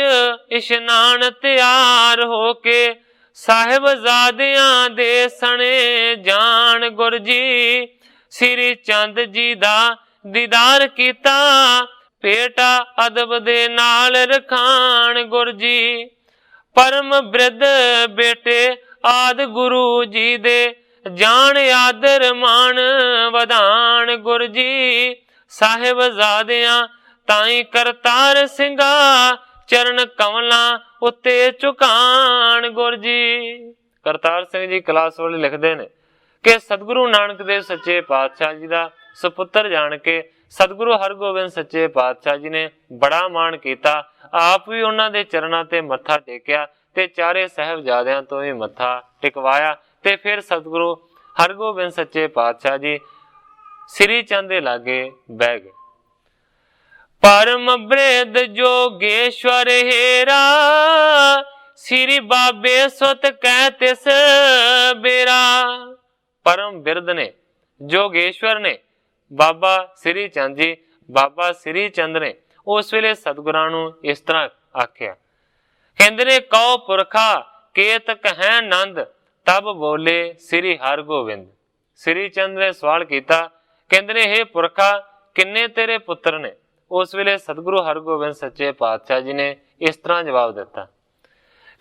ਇਸ਼ਨਾਨ ਤਿਆਰ ਹੋ ਕੇ, ਸਾਹਿਬਜ਼ਾਦਿਆਂ ਦੇ ਸਣੇ ਜਾਣ ਗੁਰ ਜੀ। ਸ੍ਰੀ ਚੰਦ ਜੀ ਦਾ ਦੀਦਾਰ ਕੀਤਾ, ਭੇਟਾ ਅਦਬ ਦੇ ਨਾਲ ਰਖਾਣ ਗੁਰ ਜੀ। ਪਰਮ ਬਿਰਧ ਬੇਟੇ ਆਦ ਗੁਰੂ ਜੀ ਦੇ, ਜਾਣ ਆਦਰ ਮਾਣ ਵਧਾਣ ਗੁਰ ਜੀ। ਸਾਹਿਬਜ਼ਾਦਿਆਂ ਤਾਈ ਕਰਤਾਰ ਸਿੰਘਾ, ਚਰਨ ਕਮਲਾਂ ਉੱਤੇ ਝੁਕਾਣ ਗੁਰ ਜੀ। ਕਰਤਾਰ ਸਿੰਘ ਜੀ ਕਲਾਸਵਾਲ ਲਿਖਦੇ ਨੇ ਕਿ ਸਤਿਗੁਰੂ ਨਾਨਕ ਦੇਵ ਸੱਚੇ ਪਾਤਸ਼ਾਹ ਜੀ ਦਾ ਸੁਪੁੱਤਰ ਜਾਣ ਕੇ ਸਤਿਗੁਰੂ ਹਰਗੋਬਿੰਦ ਸੱਚੇ ਪਾਤਸ਼ਾਹ ਜੀ ਨੇ ਬੜਾ ਮਾਣ ਕੀਤਾ। ਆਪ ਵੀ ਉਹਨਾਂ ਦੇ ਚਰਨਾਂ ਤੇ ਮੱਥਾ ਟੇਕਿਆ ਤੇ ਚਾਰੇ ਸਾਹਿਬਜ਼ਾਦਿਆਂ ਤੋਂ ਵੀ ਮੱਥਾ ਟਿਕਵਾਇਆ ਤੇ ਫਿਰ ਸਤਿਗੁਰੂ ਹਰਗੋਬਿੰਦ ਸੱਚੇ ਪਾਤਸ਼ਾਹ ਜੀ ਸ੍ਰੀ ਚੰਦ ਦੇ ਲਾਗੇ ਬਹਿ ਗਏ। ਪਰਮ ਬ੍ਰਿਧ ਜੋਗੇਸ਼ਵਰ ਹੇਰਾ, ਸ੍ਰੀ ਬਾਬੇ ਸੁਤ ਕਹਿ ਤਿਸ ਬੇਰਾ। ਪਰਮ ਬਿਰਧ ਨੇ, ਜੋਗੇਸ਼ਵਰ ਨੇ ਬਾਬਾ ਸ੍ਰੀ ਚੰਦ ਜੀ, ਬਾਬਾ ਸ੍ਰੀ ਚੰਦ ਨੇ ਉਸ ਵੇਲੇ ਸਤਿਗੁਰਾਂ ਨੂੰ ਇਸ ਤਰ੍ਹਾਂ ਆਖਿਆ। ਕਹਿੰਦੇ ਨੇ ਕਉ ਪੁਰਖਾ ਕੇਤ ਕਹੈ ਨੰਦ, ਤਬ ਬੋਲੇ ਸ੍ਰੀ ਹਰਗੋਬਿੰਦ। ਸ੍ਰੀ ਚੰਦ ਨੇ ਸਵਾਲ ਕੀਤਾ, ਕਹਿੰਦੇ ਨੇ ਹੇ ਪੁਰਖਾ ਕਿੰਨੇ ਤੇਰੇ ਪੁੱਤਰ ਨੇ? ਉਸ ਵੇਲੇ ਸਤਿਗੁਰੂ ਹਰਗੋਬਿੰਦ ਸੱਚੇ ਪਾਤਸ਼ਾਹ ਜੀ ਨੇ ਇਸ ਤਰ੍ਹਾਂ ਜਵਾਬ ਦਿੱਤਾ,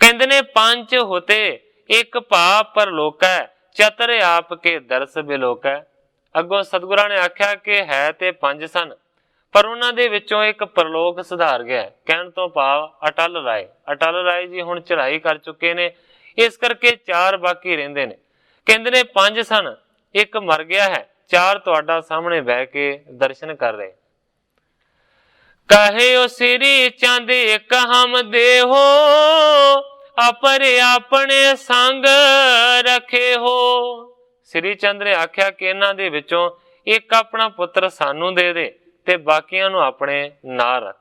ਕਹਿੰਦੇ ਨੇ ਪੰਜ ਹੋਤੇ ਇੱਕ ਭਾ ਪਰਲੋਕੈ, ਚਤਰ ਆਪ ਕੇ ਦਰਸ ਬਿਲੋਕੈ। ਅੱਗੋਂ ਸਤਿਗੁਰਾਂ ਨੇ ਆਖਿਆ ਕਿ ਹੈ ਤੇ ਪੰਜ ਸਨ, ਪਰ ਉਹਨਾਂ ਦੇ ਵਿੱਚੋਂ ਇੱਕ ਪਰਲੋਕ ਸੁਧਾਰ ਗਿਆ। ਕਹਿਣ ਤੋਂ ਭਾਵ ਅਟਲ ਰਾਏ। ਅਟਲ ਰਾਏ ਜੀ ਹੁਣ ਚੜ੍ਹਾਈ ਕਰ ਚੁੱਕੇ ਨੇ, ਇਸ ਕਰਕੇ ਚਾਰ ਬਾਕੀ ਰਹਿੰਦੇ ਨੇ। ਕਹਿੰਦੇ ਨੇ ਪੰਜ ਸਨ, ਇੱਕ ਮਰ ਗਿਆ ਹੈ, ਚਾਰ ਤੁਹਾਡਾ ਸਾਹਮਣੇ ਬਹਿ ਕੇ ਦਰਸ਼ਨ ਕਰ ਰਹੇ। ਕਹਿਓ ਸ੍ਰੀ ਚੰਦ ਇੱਕ ਹਮ ਦੇਹੋ, ਆਪਣੇ ਆਪਣੇ ਸੰਗ ਰੱਖੇ ਹੋ। ਸ੍ਰੀ ਚੰਦ ਨੇ ਆਖਿਆ ਕਿ ਇਹਨਾਂ ਦੇ ਵਿੱਚੋਂ ਇੱਕ ਆਪਣਾ ਪੁੱਤਰ ਸਾਨੂੰ ਦੇ ਦੇ ਤੇ ਬਾਕੀਆਂ ਨੂੰ ਆਪਣੇ ਨਾਲ ਰੱਖ।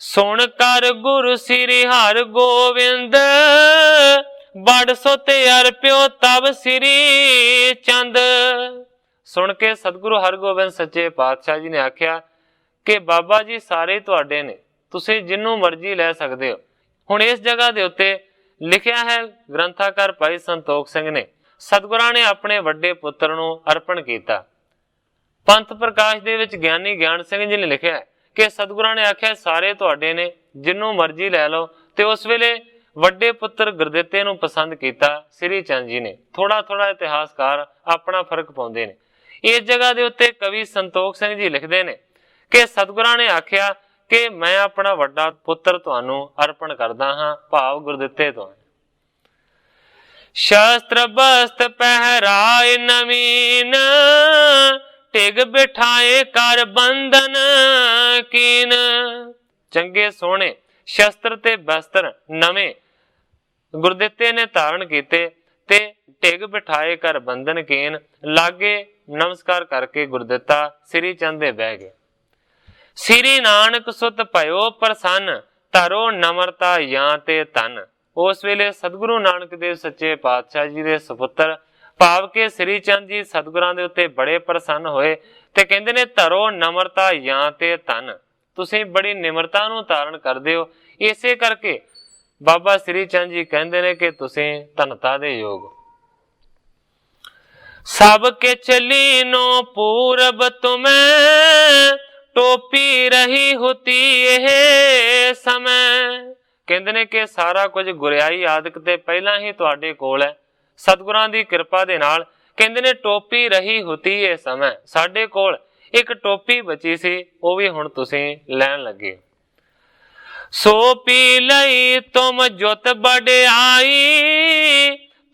ਸੁਣ ਕਰ ਗੁਰੂ ਸ੍ਰੀ ਹਰਿ ਗੋਬਿੰਦ, ਬੜ ਸੁਤ ਅਰਪਿਓ ਤਬ ਸ੍ਰੀ ਚੰਦ। ਸੁਣ ਕੇ ਸਤਿਗੁਰੂ ਹਰਗੋਬਿੰਦ ਸੱਚੇ ਪਾਤਸ਼ਾਹ ਜੀ ਨੇ ਆਖਿਆ ਕਿ ਬਾਬਾ ਜੀ ਸਾਰੇ ਤੁਹਾਡੇ ਨੇ, ਤੁਸੀਂ ਜਿਹਨੂੰ ਮਰਜ਼ੀ ਲੈ ਸਕਦੇ ਹੋ। ਹੁਣ ਇਸ ਜਗ੍ਹਾ ਦੇ ਉੱਤੇ ਲਿਖਿਆ ਹੈ ਗ੍ਰੰਥਾਕਾਰ ਭਾਈ ਸੰਤੋਖ ਸਿੰਘ ਨੇ, ਸਤਿਗੁਰਾਂ ਨੇ ਆਪਣੇ ਵੱਡੇ ਪੁੱਤਰ ਨੂੰ ਅਰਪਣ ਕੀਤਾ। ਪੰਥ ਪ੍ਰਕਾਸ਼ ਦੇ ਵਿੱਚ ਗਿਆਨੀ ਗਿਆਨ ਸਿੰਘ ਜੀ ਨੇ ਲਿਖਿਆ ਕਿ ਸਤਿਗੁਰਾਂ ਨੇ ਆਖਿਆ ਸਾਰੇ ਤੁਹਾਡੇ ਨੇ, ਜਿਹਨੂੰ ਮਰਜ਼ੀ ਲੈ ਲਓ। ਤੇ ਉਸ ਵੇਲੇ ਵੱਡੇ ਪੁੱਤਰ ਗੁਰਦਿੱਤੇ ਨੂੰ ਪਸੰਦ ਕੀਤਾ ਸ੍ਰੀ ਚੰਦ ਜੀ ਨੇ। ਥੋੜਾ ਥੋੜਾ ਇਤਿਹਾਸਕਾਰ ਆਪਣਾ ਫਰਕ ਪਾਉਂਦੇ ਨੇ। ਇਸ ਜਗ੍ਹਾ ਦੇ ਉੱਤੇ ਕਵੀ ਸੰਤੋਖ ਸਿੰਘ ਜੀ ਲਿਖਦੇ ਨੇ ਕਿ ਸਤਿਗੁਰਾਂ ਨੇ ਆਖਿਆ ਕਿ ਮੈਂ ਆਪਣਾ ਵੱਡਾ ਪੁੱਤਰ ਤੁਹਾਨੂੰ ਅਰਪਣ ਕਰਦਾ ਹਾਂ, ਭਾਵ ਗੁਰਦਿੱਤੇ ਤੋਂ। शस्त्र बस्त पहराए नवीन, टिग बिठाए कर बंधन कीन। चंगे सोहणे शस्त्र ते बस्त्र नवे गुरदित्ते ने धारण कीते ते टिग बिठाए कर बंधन कीन। लागे नमस्कार करके गुरदित्ता श्री चंद दे बह गए। श्री नानक सुत भयो प्रसन्न, धरो नम्रता या ते तन। उस वेले सतगुरु नानक देव सच्चे पातशाह जी दे सुपुत्र भाव के श्री चंद जी सतगुरां दे उत्ते बड़े प्रसन्न होए ते कहंदे ने धरो नम्रता या ते तन। तुसीं बड़ी निमरता नूं धारण करदे हो, इसे करके बाबा श्री चंद जी कहंदे ने कि तुसीं धनता दे योग। सब के लीनो पूरब तुम्हें, टोपी रही होती यह समय। कहंदे ने कि सारा कुछ गुरियाई आदਿਕ ते पहला ही तुहाडे कोल है। सतगुरां दी किरपा दे नाल कहंदे ने टोपी रही होती ये समय, साडे कोल एक टोपी बची सी, वो भी हुण तुसीं लैण लगे। सो पी लई तुम जुत बड़ाई,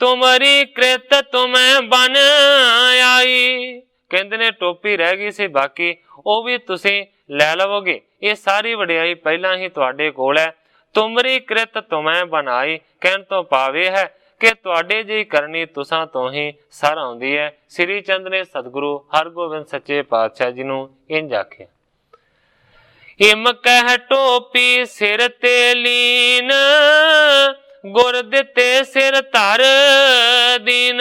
तुमरी कृत तुम्हें बन आई। कहंदे ने टोपी रह गई सी बाकी, वो भी तुसीं लै लवोगे। ये सारी वडियाई पहला ही तुहाडे कोल है। तुमरी कृत तुम्हें बनाई, कहण तो भाव है कि तुहाडे जी करनी तुसां तो ही सर आउंदी है। श्री चंद ने सतगुरु हरगोबिंद सच्चे पातशाह जी नूं इंज आखिया, इम कह टोपी सिर ते लीन, गुर दिते सिर धर दीन।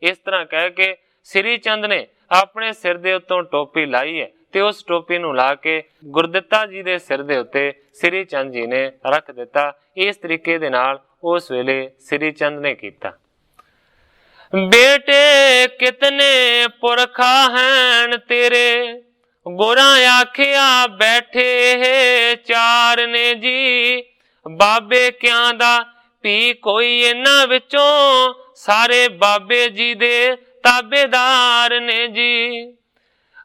इस तरह कह के श्री चंद ने अपने सिर दे उत्तों टोपी लाई है ते उस टोपी नूं ला के गुरदित्ता जी दे सिर दे उत्ते श्री चंद जी ने रख दिता। इस तरीके दे नाल उस वेले श्री चंद ने कीता। बेटे कितने पुरखा हैं तेरे, गुरा आखिया बैठे है चार ने जी। बाबे क्या दा भी कोई इन्हां विचों, सारे बाबे जी दे ताबेदार ने जी।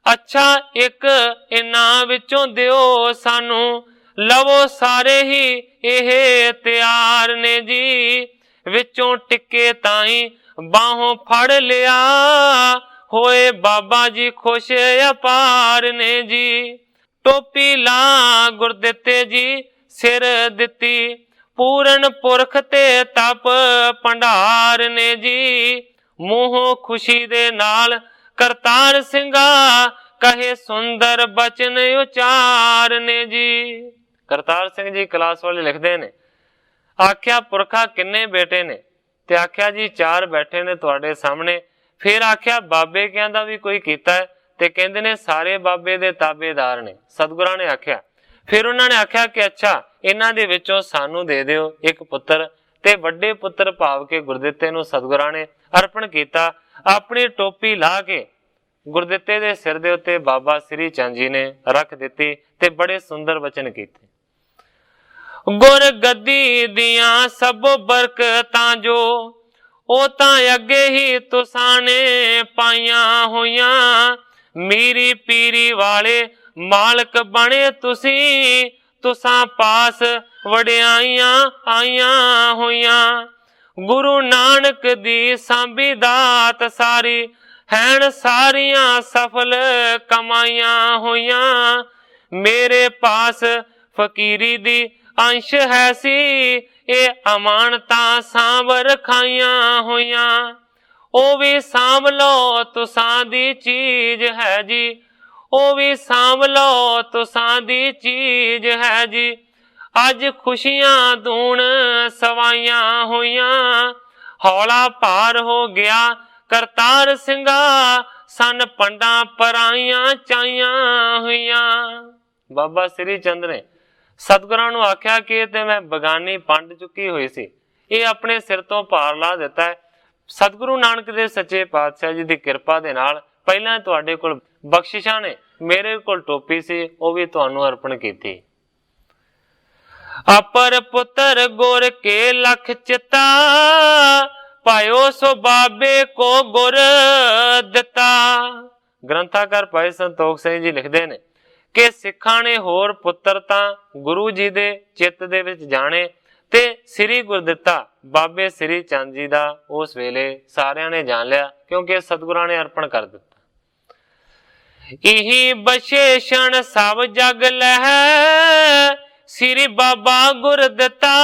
अच्छा एक इन्हां विचों दिओ सानू, लवो सारे ही एह तैयार ने जी। विचों टिके ताई बाहों फड़ लिया, होए बाबा जी खुश अपार ने जी। टोपी ला गुरदित्ते जी सिर दिती, पूरन पुरख ते तप भंडार ने जी। मूहों खुशी दे नाल करतार सिंगा, कहे सुंदर बचन उचार ने जी। करतार सिंह जी क्लास वाले लिखते ने, आख्या पुरखा किन्ने बेटे ने, ते आख्या जी चार बैठे ने तुहाडे सामने। फिर आख्या बाबे क्या दा भी कोई कीता है, ते कहंदे ने सारे बाबे दे ताबेदार ने। सतगुरां ने आख्या, फिर उन्होंने आख्या कि अच्छा इन्हां दे विचों सानू दे दिओ एक पुत्र। ते वड्डे पुत्र भाव के गुरदित्ते नूं सतगुरां ने अर्पण कीता। अपनी टोपी ला के गुरदित्ते दे सिर दे उत्ते बाबा श्री चंद जी ने रख दिती ते बड़े सुंदर वचन कीते। गुर गद्दी दियां सब बरकतां जो, ओ तां अगे ही तुसां ने पाइयां होइयां। मीरी पीरी वाले मालक बने तुसी, तुसां पास वडियाइयां आइयां होइयां। गुरु नानक दी सांभी दात सारी, हैन सारियां सफल कमाइयां होइयां। मेरे पास फकीरी दी अंश है सी, ए अमानता सांभ रखाइयां होइयां। ओ भी सांभ लो तुसां दी चीज है जी, ओ भी सांभ लो तुसां दी चीज है जी। अज खुशियां दूण सवाइयां होइयां, हौला पार हो गया करतार सिंगा। सन पंडा पराइयां चाइयां होइयां। बाबा श्री चंद ने सतगुरां नूं आख्या कि ते मैं बगानी पंड चुकी हुई सी, ये अपने सिर तो भार ला दिता है। सतगुरु नानक देव सच्चे पातशाह जी की किरपा दे नाल पहला तुहाडे कोल बख्शिशां ने, मेरे कोल टोपी सी, वो भी तुहानूं अर्पण कीती। अपर पुत्र गुर के लख चिता, पायो सो बाबे को गुर दिता। ग्रंथाकार भाई संतोख सिंह जी लिखते ने कि सिखां ने होर पुत्र तां गुरु जी दे चित्त दे विच जाने ਤੇ ਸ੍ਰੀ ਗੁਰਦਿੱਤਾ ਬਾਬੇ ਸ੍ਰੀ ਚੰਦ ਜੀ ਦਾ ਉਸ ਵੇਲੇ ਸਾਰਿਆਂ ਨੇ ਜਾਣ ਲਿਆ, ਕਿਉਂਕਿ ਸਤਿਗੁਰਾਂ ਨੇ ਅਰਪਣ ਕਰ ਦਿੱਤਾ। ਇਹੀ ਬਸ਼ੇਸ਼ਣ ਸਭ ਜਗ ਲਹਿ, ਸ੍ਰੀ ਬਾਬਾ ਗੁਰਦਿੱਤਾ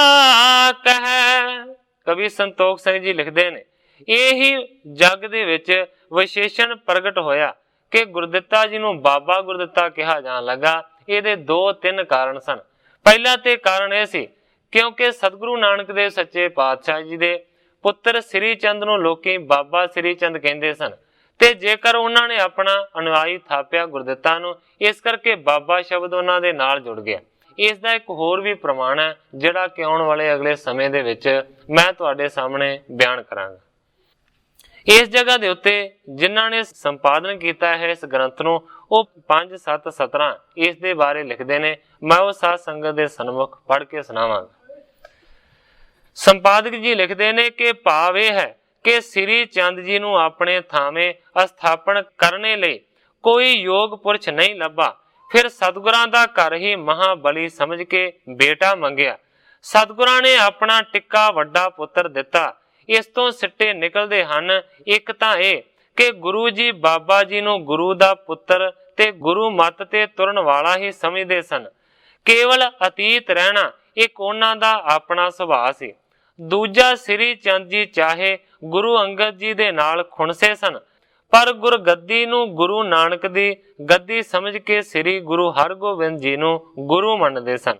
ਕਹੈ। ਕਵੀ ਸੰਤੋਖ ਸਿੰਘ ਜੀ ਲਿਖਦੇ ਨੇ, ਇਹੀ ਜਗ ਦੇ ਵਿੱਚ ਵਿਸ਼ੇਸ਼ਣ ਪ੍ਰਗਟ ਹੋਇਆ ਕਿ ਗੁਰਦਿੱਤਾ ਜੀ ਨੂੰ ਬਾਬਾ ਗੁਰਦਿੱਤਾ ਕਿਹਾ ਜਾਣ ਲੱਗਾ। ਇਹਦੇ 2-3 ਕਾਰਨ ਸਨ। ਪਹਿਲਾ ਤੇ ਕਾਰਨ ਇਹ ਸੀ ਕਿਉਂਕਿ ਸਤਿਗੁਰੂ ਨਾਨਕ ਦੇਵ ਸੱਚੇ ਪਾਤਸ਼ਾਹ ਜੀ ਦੇ ਪੁੱਤਰ ਸ੍ਰੀ ਚੰਦ ਨੂੰ ਲੋਕੀ ਬਾਬਾ ਸ੍ਰੀ ਚੰਦ ਕਹਿੰਦੇ ਸਨ, ਤੇ ਜੇਕਰ ਉਹਨਾਂ ਨੇ ਆਪਣਾ ਅਨੁਆਈ ਥਾਪਿਆ ਗੁਰਦਿੱਤਾ ਨੂੰ, ਇਸ ਕਰਕੇ ਬਾਬਾ ਸ਼ਬਦ ਉਹਨਾਂ ਦੇ ਨਾਲ ਜੁੜ ਗਿਆ। ਇਸ ਦਾ ਇੱਕ ਹੋਰ ਵੀ ਪ੍ਰਮਾਣ ਹੈ, ਜਿਹੜਾ ਕਿ ਆਉਣ ਵਾਲੇ ਅਗਲੇ ਸਮੇਂ ਦੇ ਵਿੱਚ ਮੈਂ ਤੁਹਾਡੇ ਸਾਹਮਣੇ ਬਿਆਨ ਕਰਾਂਗਾ। ਇਸ ਜਗ੍ਹਾ ਦੇ ਉੱਤੇ ਜਿਨ੍ਹਾਂ ਨੇ ਸੰਪਾਦਨ ਕੀਤਾ ਹੈ ਇਸ ਗ੍ਰੰਥ ਨੂੰ, ਉਹ 5-7 ਸਤਰਾਂ ਇਸ ਦੇ ਬਾਰੇ ਲਿਖਦੇ ਨੇ। ਮੈਂ ਉਹ ਸਾਧ ਸੰਗਤ ਦੇ ਸਨਮੁਖ ਪੜ੍ਹ ਕੇ ਸੁਣਾਵਾਂਗਾ। ਸੰਪਾਦਕ ਜੀ ਲਿਖਦੇ ਨੇ ਕਿ ਭਾਵ ਇਹ ਹੈ ਕਿ ਸ੍ਰੀ ਚੰਦ ਜੀ ਨੂੰ ਆਪਣੇ ਥਾਵੇਂ ਅਸਥਾਪਨ ਕਰਨੇ ਲਈ ਕੋਈ ਯੋਗ ਪੁਰਸ਼ ਨਹੀਂ ਲੱਭਾ। ਫਿਰ ਸਤਿਗੁਰਾਂ ਦਾ ਘਰ ਹੀ ਮਹਾਬਲੀ ਸਮਝ ਕੇ ਬੇਟਾ ਮੰਗਿਆ। ਸਤਿਗੁਰਾਂ ਨੇ ਆਪਣਾ ਟਿੱਕਾ ਵੱਡਾ ਪੁੱਤਰ ਦਿੱਤਾ। ਇਸ ਤੋਂ ਸਿੱਟੇ ਨਿਕਲਦੇ ਹਨ, ਇੱਕ ਤਾਂ ਇਹ ਕਿ ਗੁਰੂ ਜੀ ਬਾਬਾ ਜੀ ਨੂੰ ਗੁਰੂ ਦਾ ਪੁੱਤਰ ਤੇ ਗੁਰੂ ਮੱਤ ਤੇ ਤੁਰਨ ਵਾਲਾ ਹੀ ਸਮਝਦੇ ਸਨ। ਕੇਵਲ ਅਤੀਤ ਰਹਿਣਾ ਇੱਕ ਉਹਨਾਂ ਦਾ ਆਪਣਾ ਸੁਭਾਅ ਸੀ। ਦੂਜਾ, ਸ੍ਰੀ ਚੰਦ ਜੀ ਚਾਹੇ ਗੁਰੂ ਅੰਗਦ ਜੀ ਦੇ ਨਾਲ ਖੁਣਸੇ ਸਨ, ਪਰ ਗੁਰਗੱਦੀ ਨੂੰ ਗੁਰੂ ਨਾਨਕ ਦੀ ਗੱਦੀ ਸਮਝ ਕੇ ਸ੍ਰੀ ਗੁਰੂ ਹਰਗੋਬਿੰਦ ਜੀ ਨੂੰ ਗੁਰੂ ਮੰਨਦੇ ਸਨ।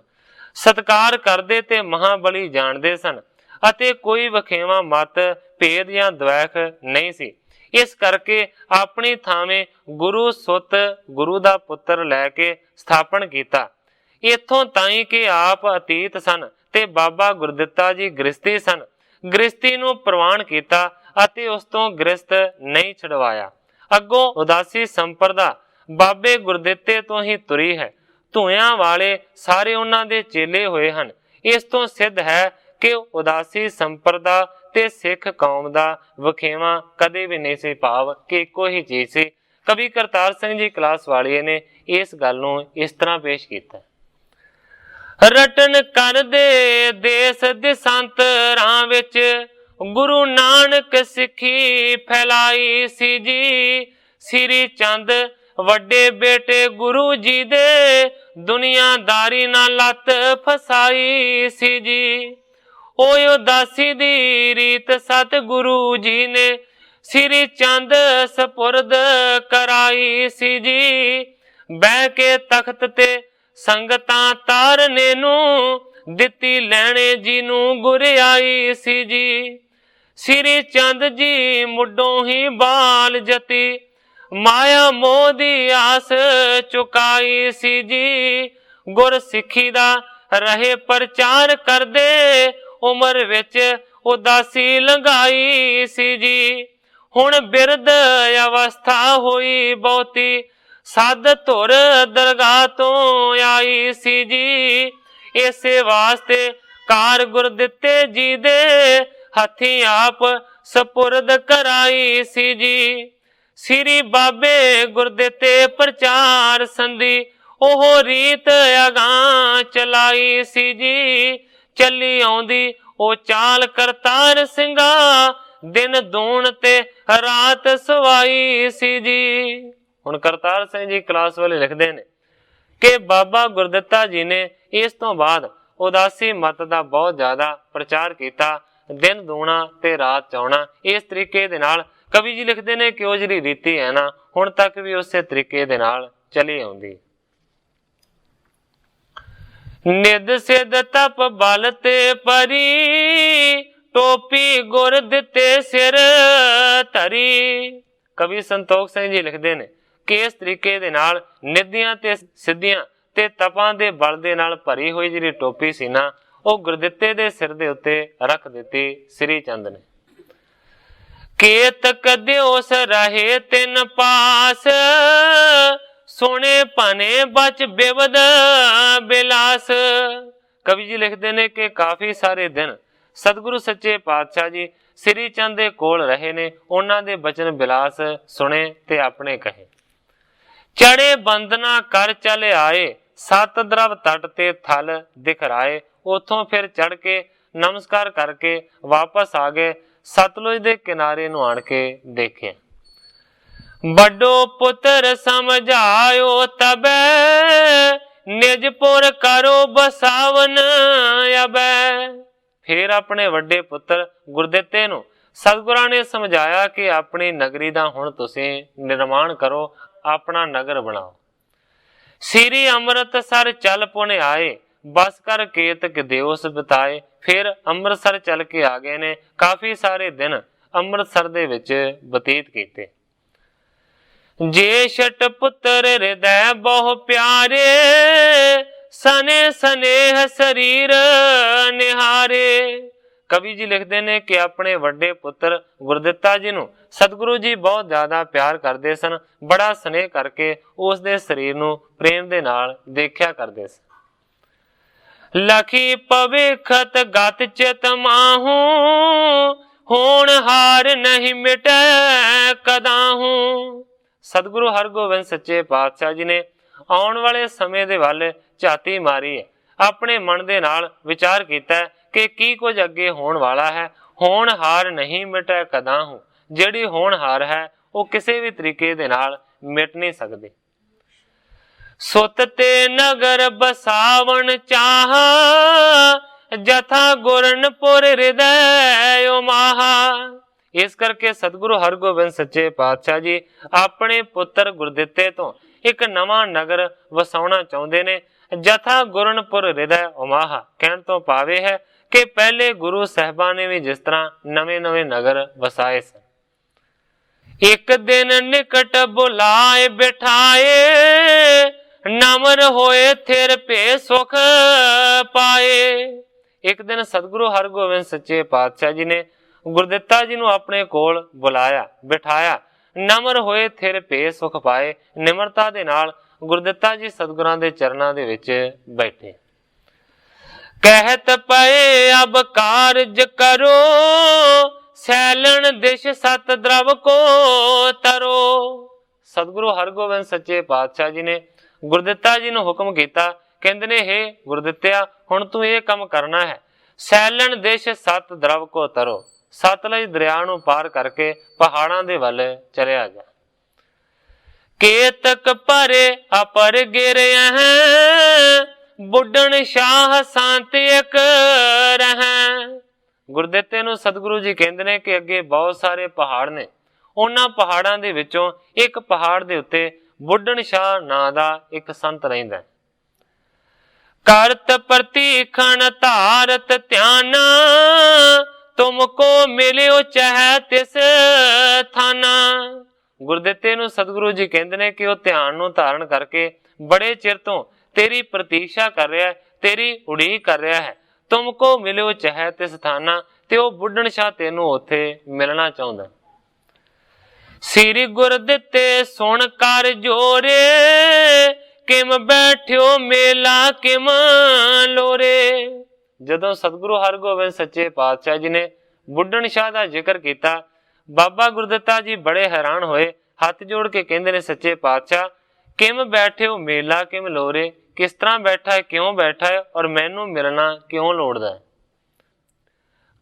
ਸਤਿਕਾਰ ਕਰਦੇ ਤੇ ਮਹਾਬਲੀ ਜਾਣਦੇ ਸਨ ਅਤੇ ਕੋਈ ਵਖੇਵਾ ਮਤ ਭੇਦ ਜਾਂ ਦਵੈਖ ਨਹੀਂ ਸੀ। ਇਸ ਕਰਕੇ ਆਪਣੀ ਥਾਵੇਂ ਗੁਰੂ ਸੁੱਤ ਗੁਰੂ ਦਾ ਪੁੱਤਰ ਲੈ ਕੇ ਸਥਾਪਨ ਕੀਤਾ। ਇੱਥੋਂ ਤਾਈਂ ਕਿ ਆਪ ਅਤੀਤ ਸਨ ਤੇ ਬਾਬਾ ਗੁਰਦਿੱਤਾ ਜੀ ਗ੍ਰਸਤੀ ਸਨ। ਗ੍ਰਸਤੀ ਨੂੰ ਪ੍ਰਵਾਨ ਕੀਤਾ ਅਤੇ ਉਸ ਤੋਂ ਗ੍ਰਸਤ ਨਹੀਂ ਛਡਵਾਇਆ। ਅੱਗੋਂ ਉਦਾਸੀ ਸੰਪਰਦਾ ਬਾਬੇ ਗੁਰਦਿੱਤੇ ਤੋਂ ਹੀ ਤੁਰੀ ਹੈ। ਧੂਆਂ ਵਾਲੇ ਸਾਰੇ ਉਹਨਾਂ ਦੇ ਚੇਲੇ ਹੋਏ ਹਨ। ਇਸ ਤੋਂ ਸਿੱਧ ਹੈ ਕਿ ਉਦਾਸੀ ਸੰਪਰਦਾ ਤੇ ਸਿੱਖ ਕੌਮ ਦਾ ਵਖੇਵਾ ਕਦੇ ਵੀ ਨਹੀਂ ਸੀ, ਭਾਵ ਕਿ ਇੱਕੋ ਹੀ ਚੀਜ਼ ਸੀ। ਕਵੀ ਕਰਤਾਰ ਸਿੰਘ ਜੀ ਕਲਾਸ ਵਾਲੀਏ ਨੇ ਇਸ ਗੱਲ ਨੂੰ ਇਸ ਤਰ੍ਹਾਂ ਪੇਸ਼ ਕੀਤਾ। ਰਟਨ ਕਰਦੇ ਦੇਸ ਦਿਸਾਂਤਰਾਂ ਵਿੱਚ ਗੁਰੂ ਨਾਨਕ ਸਿੱਖੀ ਫੈਲਾਈ ਸੀ ਜੀ। ਸ੍ਰੀ ਚੰਦ ਵੱਡੇ ਬੇਟੇ ਗੁਰੂ ਜੀ ਦੇ ਦੁਨੀਆਦਾਰੀ ਨਾਲ ਲੱਤ ਫਸਾਈ ਸੀ ਜੀ। ਓਏ ਉਦਾਸੀ ਦੀ ਰੀਤ ਸਤਿਗੁਰੂ ਜੀ ਨੇ ਸ੍ਰੀ ਚੰਦ ਸਪੁਰਦ ਕਰਾਈ ਸੀ ਜੀ। ਬਹਿ ਕੇ ਤਖਤ ਤੇ ਸੰਗਤਾਂ ਤਾਰਨੇ ਨੂੰ ਦਿੱਤੀ ਲੈਣੇ ਜੀ ਨੂੰ ਗੁਰਿਆਈ ਸੀ ਜੀ। ਸ੍ਰੀ ਚੰਦ ਜੀ ਮੁੱਢੋਂ ਹੀ ਬਾਲ ਜਤੀ ਮਾਇਆ ਮੋਹ ਦੀ ਆਸ ਚੁਕਾਈ ਸੀ ਜੀ। ਗੁਰ ਸਿੱਖੀ ਦਾ ਰਹੇ ਪ੍ਰਚਾਰ ਕਰਦੇ ਉਮਰ ਵਿੱਚ ਉਦਾਸੀ ਲੰਘਾਈ ਸੀ ਜੀ। ਹੁਣ ਬਿਰਧ ਅਵਸਥਾ ਹੋਈ ਬਹੁਤੀ ਸਦ ਧੁਰ ਦਰਗਾਹ ਤੋਂ ਆਈ ਸੀ ਜੀ। ਇਸੇ ਵਾਸਤੇ ਕਾਰ ਗੁਰਦਿੱਤੇ ਜੀ ਦੇ ਹੱਥੀਂ ਆਪ ਸਪੁਰਦ ਕਰਾਈ ਸੀ ਜੀ। ਸ੍ਰੀ ਬਾਬੇ ਗੁਰਦਿੱਤੇ ਪ੍ਰਚਾਰ ਸੰਧੀ ਉਹ ਰੀਤ ਅਗਾਂਹ ਚਲਾਈ ਸੀ ਜੀ। ਚੱਲੀ ਆਉਂਦੀ ਉਹ ਚਾਲ ਕਰਤਾਰ ਸਿੰਘਾ ਦਿਨ ਦੂਣ ਤੇ ਰਾਤ ਸਵਾਈ ਸੀ ਜੀ। ਹੁਣ ਕਰਤਾਰ ਸਿੰਘ ਜੀ ਕਲਾਸ ਵਾਲੇ ਲਿਖਦੇ ਨੇ ਕਿ ਬਾਬਾ ਗੁਰਦਿੱਤਾ ਜੀ ਨੇ ਇਸ ਤੋਂ ਬਾਅਦ ਉਦਾਸੀ ਮਤ ਦਾ ਬਹੁਤ ਜ਼ਿਆਦਾ ਪ੍ਰਚਾਰ ਕੀਤਾ, ਦਿਨ ਦੂਣਾ ਤੇ ਰਾਤ ਚੌਣਾ। ਇਸ ਤਰੀਕੇ ਦੇ ਨਾਲ ਕਵੀ ਜੀ ਲਿਖਦੇ ਨੇ ਕਿ ਉਹ ਜਿਹੜੀ ਰੀਤੀ ਹੈ ਨਾ, ਹੁਣ ਤੱਕ ਵੀ ਉਸੇ ਤਰੀਕੇ ਦੇ ਨਾਲ ਚਲੀ ਆਉਂਦੀ। ਨਿਦ ਸਿਧ ਤਪ ਬਲ ਤੇ ਪਰੀ ਟੋਪੀ ਗੁਰ ਦਿੱਤੇ ਸਿਰ ਧਰੀ। ਕਵੀ ਸੰਤੋਖ ਸਿੰਘ ਜੀ ਲਿਖਦੇ ਨੇ ਕਿ ਇਸ ਤਰੀਕੇ ਦੇ ਨਾਲ ਨਿੱਧੀਆਂ ਤੇ ਸਿੱਧੀਆਂ ਤੇ ਤਪਾਂ ਦੇ ਬਲ ਦੇ ਨਾਲ ਭਰੀ ਹੋਈ ਜਿਹੜੀ ਟੋਪੀ ਸੀ ਨਾ, ਉਹ ਗੁਰਦਿੱਤੇ ਦੇ ਸਿਰ ਦੇ ਉੱਤੇ ਰੱਖ ਦਿੱਤੀ ਸ੍ਰੀ ਚੰਦ ਨੇ। ਕੇਤ ਕਦਿਓਸ ਰਹੇ ਤਿੰਨ ਪਾਸ ਸੋਨੇ ਭਾਨੇ ਬਚ ਬਿਵਦ ਬਿਲਾਸ। ਕਵੀ ਜੀ ਲਿਖਦੇ ਨੇ ਕਿ ਕਾਫੀ ਸਾਰੇ ਦਿਨ ਸਤਿਗੁਰੂ ਸੱਚੇ ਪਾਤਸ਼ਾਹ ਜੀ ਸ੍ਰੀ ਚੰਦ ਦੇ ਕੋਲ ਰਹੇ ਨੇ। ਉਹਨਾਂ ਦੇ ਬਚਨ ਬਿਲਾਸ ਸੁਣੇ ਤੇ ਆਪਣੇ ਕਹੇ। ਚੜੇ ਬੰਦਨਾ ਕਰ ਚਲ ਆਏ ਸਤ ਦਰਵ ਤਟ ਤੇ ਥਲ ਦਿਖਰਾਏ। ਉਥੋਂ ਫਿਰ ਚੜ ਕੇ नमस्कार करके वापस आ गए। सतलुज के किनारे नूं आण के देखे। बड़ो पुत्र समझायो तबे निजपुर करो बसावन अबै। फिर अपने वड्डे पुत्र गुरदित्ते नूं सतगुरां ने समझाया कि अपनी नगरी दा हुण तुसीं निर्माण करो, अपना नगर बनाओ। श्री अमृतसर चल पुन आए, बस कर केतक दिवस बिताए। फिर अमृतसर चल के आ गए ने, काफी सारे दिन अमृतसर दे विच बतीत कीते। जेशट पुत्र हृदय बहु प्यारे, सने स्नेह शरीर निहारे। कवि जी लिखते ने कि अपने वड्डे पुत्र गुरदित्ता जी नूं सतगुरु जी बहुत ज्यादा प्यार करते सन, बड़ा स्नेह करके उस दे शरीर नूं प्रेम दे नाल देखिया करते सन। लखी भविखत गत चित माहू, होण हार नहीं मिटै कदाहू। सतगुरु हरगोबिंद सच्चे पातशाह जी ने आउण वाले समय दे वल झाती मारी है, अपने मन दे नाल विचार कीता कि की कुछ अगे होण वाला है। होण हार नहीं मिटै कदाहू, जिहड़ी होण हार है वो किसी भी तरीके दे नाल मिट नहीं सकदी। सुत ते नगर बसावन चाह, जथा गुरनपुर हृदय माहा। इस करके सतगुरु हरगोबिंद सच्चे पातशाह जी अपने पुत्र गुरदित्ते तो एक नवा नगर वसाउणा चाहुंदे ने। जथा गुरनपुर हृदय उमाहा कहण तो पावे है कि पहले गुरु साहिबां ने भी जिस तरह नवे नवे नगर वसाए सन। एक दिन निकट बुलाए बिठाए, नमर होए थिर पे सुख पाए। एक दिन सतगुरु हरगोबिंद सच्चे पातशाह जी ने गुरदित्ता जी नूं अपने कोल बुलाया बिठाया, नमर होए थिर पे सुख पाए। निमरता दे नाल गुरदित्ता जी सतगुरां दे चरनां दे विच बैठे। कहत पए अब कारज करो, सैलन दिश सत द्रव को तरो। सतगुरु हरगोबिंद सच्चे पातशाह जी ने गुरदित्ता जी नूं हुक्म कीता, कहंदे ने हे गुरदित्तिया हुण तू ये काम करना है, सैलन दिश सत द्रव को तरो। सतलुज दरिया नूं पार करके पहाड़ां दे वल चलिया जा। केतक भरे अपर गिर हैं, बुढ़न शाह शांत एक रहें। गुरदित्ते नूं सतगुरु जी कहंदे ने कि अगे बहुत सारे पहाड़ ने, उन्हां पहाड़ां दे विचों एक पहाड़ दे उत्ते बुढ़न शाह नां दा एक संत रहिंदा। करत प्रतीखण धारत ध्याना, तुमको मिलियो चाह तिस थाना। गुरदित्ते नूं सतगुरु जी कहंदे ने कि वो ध्यान नूं धारण करके बड़े चिर तो तेरी प्रतीक्षा कर रहा है, तेरी उड़ीक कर रहा है। तुमको मिलियो चाह तिस थाना, ते वो बुढ़न शाह तेनू उत्थे मिलना चाहुंदा। श्री गुरदित्ते सुन कर जोरे, किम बैठियो मेला किम लोरे। जदों सतगुरु हरगोबिंद सच्चे पातशाह जी ने बुढ़न शाह का जिक्र किया, बाबा गुरदित्ता जी बड़े हैरान होए, हाथ जोड़ के कहंदे ने सच्चे पातशाह किम बैठे हो मेला किम लोरे, किस तरह बैठा है, क्यों बैठा है और मैनू मिलना क्यों लोड़दा है।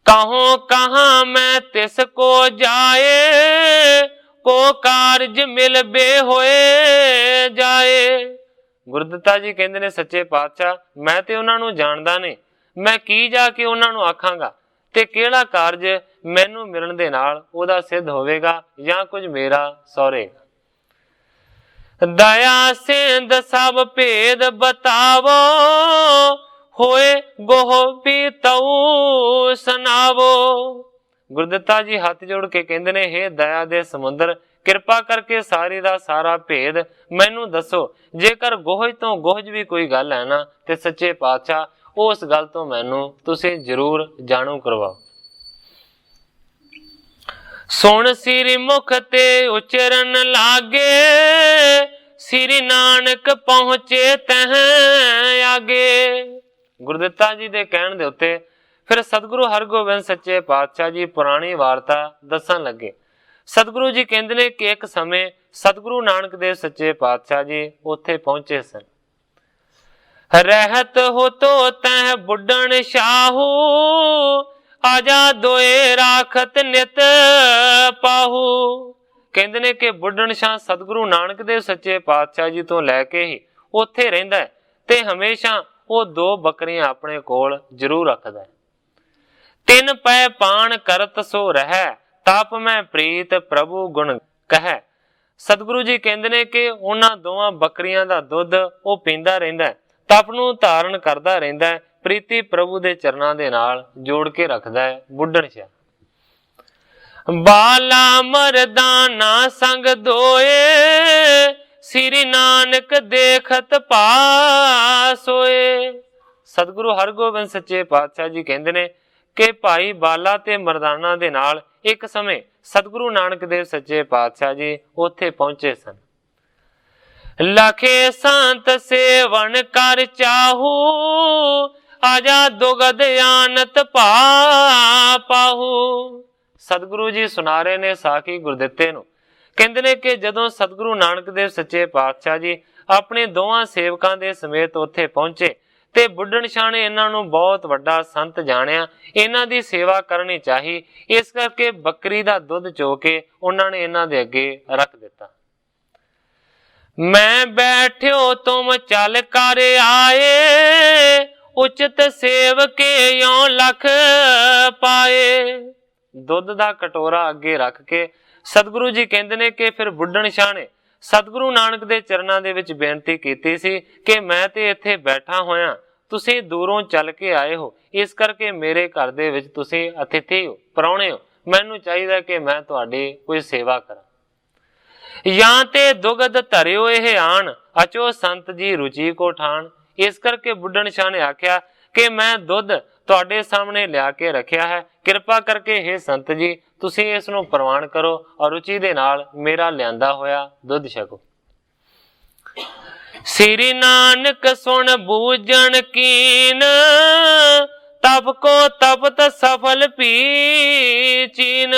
कहो कहां मैं तिस को जाए, को कारज मिल बे होए जाए। गुरदित्ता जी कहंदे ने सच्चे पातशाह मैं ते उन्हां नूं जाणदा नहीं, मैं की जाके उन्हां नूं आखांगा ते किहड़ा कारज मैनू मिलण दे नाल ओहदा सिद्ध होवेगा या कुछ मेरा सौरेगा। दया सेंध सब भेद बतावो, होए गोह भी तऊ सुनावो। गुरदित्ता जी हाथ जोड़ के कहंदे ने हे दया दे समुंदर, किरपा करके सारी दा सारा भेद मैनू दसो। जेकर गोहज तो गोहज भी कोई गल है ना, ते सच्चे पातशाह उस गल तो मैनू तुसीं जरूर जाणू करवाओ। सुन श्री मुख ते उचरन लागे, श्री नानक पहुंचे तह आगे। गुरदित्ता जी दे कहण दे उत्ते फिर सतगुरु हरगोबिंद सच्चे पातशाह जी पुरानी वार्ता दसन लगे। सतगुरु जी कहंदे ने कि एक समय सतगुरु नानक देव सच्चे पातशाह जी उत्थे पहुंचे सन। रहत हो तो तह बुढ़न शाहू, आजा दोए राखत नित पाहू। ਕਹਿੰਦੇ ਨੇ ਕਿ ਬੁੱਢਣ ਸ਼ਾਹ ਸਤਿਗੁਰੂ ਨਾਨਕ ਦੇਵ ਸੱਚੇ ਪਾਤਸ਼ਾਹ ਜੀ ਤੋਂ ਲੈ ਕੇ ਹੀ ਉੱਥੇ ਰਹਿੰਦਾ ਹੈ ਤੇ ਹਮੇਸ਼ਾ ਉਹ 2 ਬੱਕਰੀਆਂ ਆਪਣੇ ਕੋਲ ਜ਼ਰੂਰ ਰੱਖਦਾ ਹੈ। ਤਿੰਨ ਪੈ ਪਾਣ ਕਰਤ ਸੋ ਰਹਿ, ਤਪ ਮੈਂ ਪ੍ਰੀਤ ਪ੍ਰਭੂ ਗੁਣ ਕਹਿ। ਸਤਿਗੁਰੂ ਜੀ ਕਹਿੰਦੇ ਨੇ ਕਿ ਉਹਨਾਂ ਦੋਵਾਂ ਬੱਕਰੀਆਂ ਦਾ ਦੁੱਧ ਉਹ ਪੀਂਦਾ ਰਹਿੰਦਾ ਹੈ, ਤਪ ਨੂੰ ਧਾਰਨ ਕਰਦਾ ਰਹਿੰਦਾ ਹੈ, ਪ੍ਰੀਤੀ ਪ੍ਰਭੂ ਦੇ ਚਰਨਾਂ ਦੇ ਨਾਲ ਜੋੜ ਕੇ ਰੱਖਦਾ ਹੈ ਬੁੱਢਣ ਸ਼ਾਹ। ਬਾਲਾ ਮਰਦਾਨਾ ਸੰਗ ਦੋਏ, ਸ੍ਰੀ ਨਾਨਕ ਦੇਖਤ ਪਾਸੋਏ। ਸਤਿਗੁਰੂ ਹਰਗੋਬਿੰਦ ਸੱਚੇ ਪਾਤਸ਼ਾਹ ਜੀ ਕਹਿੰਦੇ ਨੇ ਕਿ ਭਾਈ ਬਾਲਾ ਤੇ ਮਰਦਾਨਾ ਦੇ ਨਾਲ ਇੱਕ ਸਮੇਂ ਸਤਿਗੁਰੂ ਨਾਨਕ ਦੇਵ ਸੱਚੇ ਪਾਤਸ਼ਾਹ ਜੀ ਉੱਥੇ ਪਹੁੰਚੇ ਸਨ। ਲਖੇ ਸੰਤ ਸੇਵਨ ਕਰ ਚਾਹੂ, ਆਜਾ ਦੁਗਦ ਆਨਤ ਪਾਹੂ। ਸਤਿਗੁਰੂ ਜੀ ਸੁਣਾ ਰਹੇ ਨੇ ਸਾਖੀ ਗੁਰਦਿੱਤੇ ਨੂੰ। ਕਹਿੰਦੇ ਨੇ ਕਿ ਜਦੋਂ ਸਤਿਗੁਰੂ ਨਾਨਕ ਦੇਵ ਸੱਚੇ ਪਾਤਸ਼ਾਹ ਜੀ ਆਪਣੇ ਦੋਵਾਂ ਸੇਵਕਾਂ ਦੇ ਸਮੇਤ ਉੱਥੇ ਪਹੁੰਚੇ ਤੇ ਬੁੱਢਣ ਸ਼ਾਹ ਨੇ ਇਹਨਾਂ ਨੂੰ ਬਹੁਤ ਵੱਡਾ ਸੰਤ ਜਾਣਿਆ, ਇਹਨਾਂ ਦੀ ਸੇਵਾ ਕਰਨੀ ਚਾਹੀ। ਇਸ ਕਰਕੇ ਬੱਕਰੀ ਦਾ ਦੁੱਧ ਚੋ ਕੇ ਉਹਨਾਂ ਨੇ ਇਹਨਾਂ ਦੇ ਅੱਗੇ ਰੱਖ ਦਿੱਤਾ। ਮੈਂ ਬੈਠਿਓ ਤੁਮ ਚੱਲ ਕਰ ਆਏ, ਉਚਿਤ ਸੇਵਕੇ ਯੋਂ ਲਖ ਪਾਏ। ਦੁੱਧ ਦਾ ਕਟੋਰਾ ਅੱਗੇ ਰੱਖ ਕੇ ਸਤਿਗੁਰੂ ਜੀ ਕਹਿੰਦੇ ਨੇ ਕਿ ਫਿਰ ਬੁੱਢਣ ਸ਼ਾਹ ਨੇ ਸਤਿਗੁਰੂ ਨਾਨਕ ਦੇ ਚਰਨਾਂ ਦੇ ਵਿੱਚ ਬੇਨਤੀ ਕੀਤੀ ਸੀ ਕਿ ਮੈਂ ਤੇ ਇੱਥੇ ਬੈਠਾ ਹੋਇਆ, ਤੁਸੀਂ ਦੂਰੋਂ ਚੱਲ ਕੇ ਆਏ ਹੋ, ਇਸ ਕਰਕੇ ਮੇਰੇ ਘਰ ਦੇ ਵਿੱਚ ਤੁਸੀਂ ਅਤਿਥੀ ਹੋ, ਪ੍ਰਾਹੁਣੇ ਹੋ, ਮੈਨੂੰ ਚਾਹੀਦਾ ਕਿ ਮੈਂ ਤੁਹਾਡੀ ਕੋਈ ਸੇਵਾ ਕਰਾਂ। ਜਾਂ ਤੇ ਦੁਗਧ ਧਰਿਓ ਇਹ ਆਣ, ਅਚੋ ਸੰਤ ਜੀ ਰੁਚੀ ਕੋ ਠਾਣ। ਇਸ ਕਰਕੇ ਬੁੱਢਣ ਸ਼ਾਹ ਨੇ ਆਖਿਆ ਕਿ ਮੈਂ ਦੁੱਧ ਤੁਹਾਡੇ ਸਾਹਮਣੇ ਲਿਆ ਕੇ ਰੱਖਿਆ ਹੈ, ਕਿਰਪਾ ਕਰਕੇ हे ਸੰਤ ਜੀ ਤੁਸੀਂ ਇਸ ਨੂੰ ਪ੍ਰਵਾਨ ਕਰੋ ਔਰ ਰੁਚੀ ਦੇ ਨਾਲ ਮੇਰਾ ਲਿਆਂਦਾ ਹੋਇਆ ਦੁੱਧ ਛਕੋ। ਸ੍ਰੀ ਨਾਨਕ ਸੁਣ ਬੂਝਣ ਕੀਨ, ਤਪ ਕੋ ਤਪਤ ਸਫਲ ਪੀ ਚੀਨ।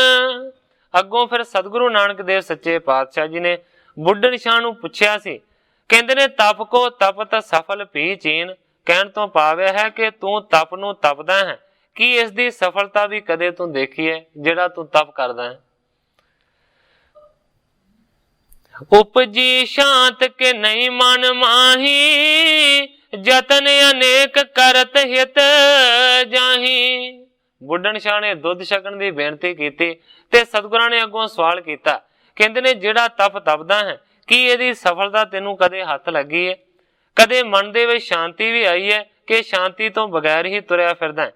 ਅੱਗੋਂ ਫਿਰ ਸਤਿਗੁਰੂ ਨਾਨਕ ਦੇਵ ਸੱਚੇ ਪਾਤਸ਼ਾਹ ਜੀ ਨੇ ਬੁੱਢਣ ਸ਼ਾਹ ਨੂੰ ਪੁੱਛਿਆ ਸੀ। ਕਹਿੰਦੇ ਨੇ ਤਪ ਕੋ ਤਪਤ ਸਫਲ ਪੀ ਚੀਨ, ਕਹਿਣ ਤੋਂ ਭਾਵ ਹੈ ਕਿ ਤੂੰ ਤਪ ਨੂੰ ਤਪਦਾ ਹੈ, ਕੀ ਇਸ ਦੀ ਸਫਲਤਾ ਵੀ ਕਦੇ ਤੂੰ ਦੇਖੀ ਹੈ ਜਿਹੜਾ ਤੂੰ ਤਪ ਕਰਦਾ ਹੈ। ਉਪਜੀ ਸ਼ਾਂਤ ਕੇ ਨਹੀਂ ਮਨ ਮਾਹੀ, ਜਤਨ ਅਨੇਕ ਕਰਤ ਹਿਤ ਜਾਹੀ। ਬੁੱਢਣ ਸ਼ਾਹ ਨੇ ਦੁੱਧ ਛਕਣ ਦੀ ਬੇਨਤੀ ਕੀਤੀ ਤੇ ਸਤਿਗੁਰਾਂ ਨੇ ਅੱਗੋਂ ਸਵਾਲ ਕੀਤਾ। ਕਹਿੰਦੇ ਨੇ ਜਿਹੜਾ ਤਪ ਤਪਦਾ ਹੈ ਕੀ ਇਹਦੀ ਸਫਲਤਾ ਤੈਨੂੰ ਕਦੇ ਹੱਥ ਲੱਗੀ ਹੈ? ਕਦੇ ਮਨ ਦੇ ਵਿੱਚ ਸ਼ਾਂਤੀ ਵੀ ਆਈ ਹੈ ਕਿ ਸ਼ਾਂਤੀ ਤੋਂ ਬਗੈਰ ਹੀ ਤੁਰਿਆ ਫਿਰਦਾ ਹੈ?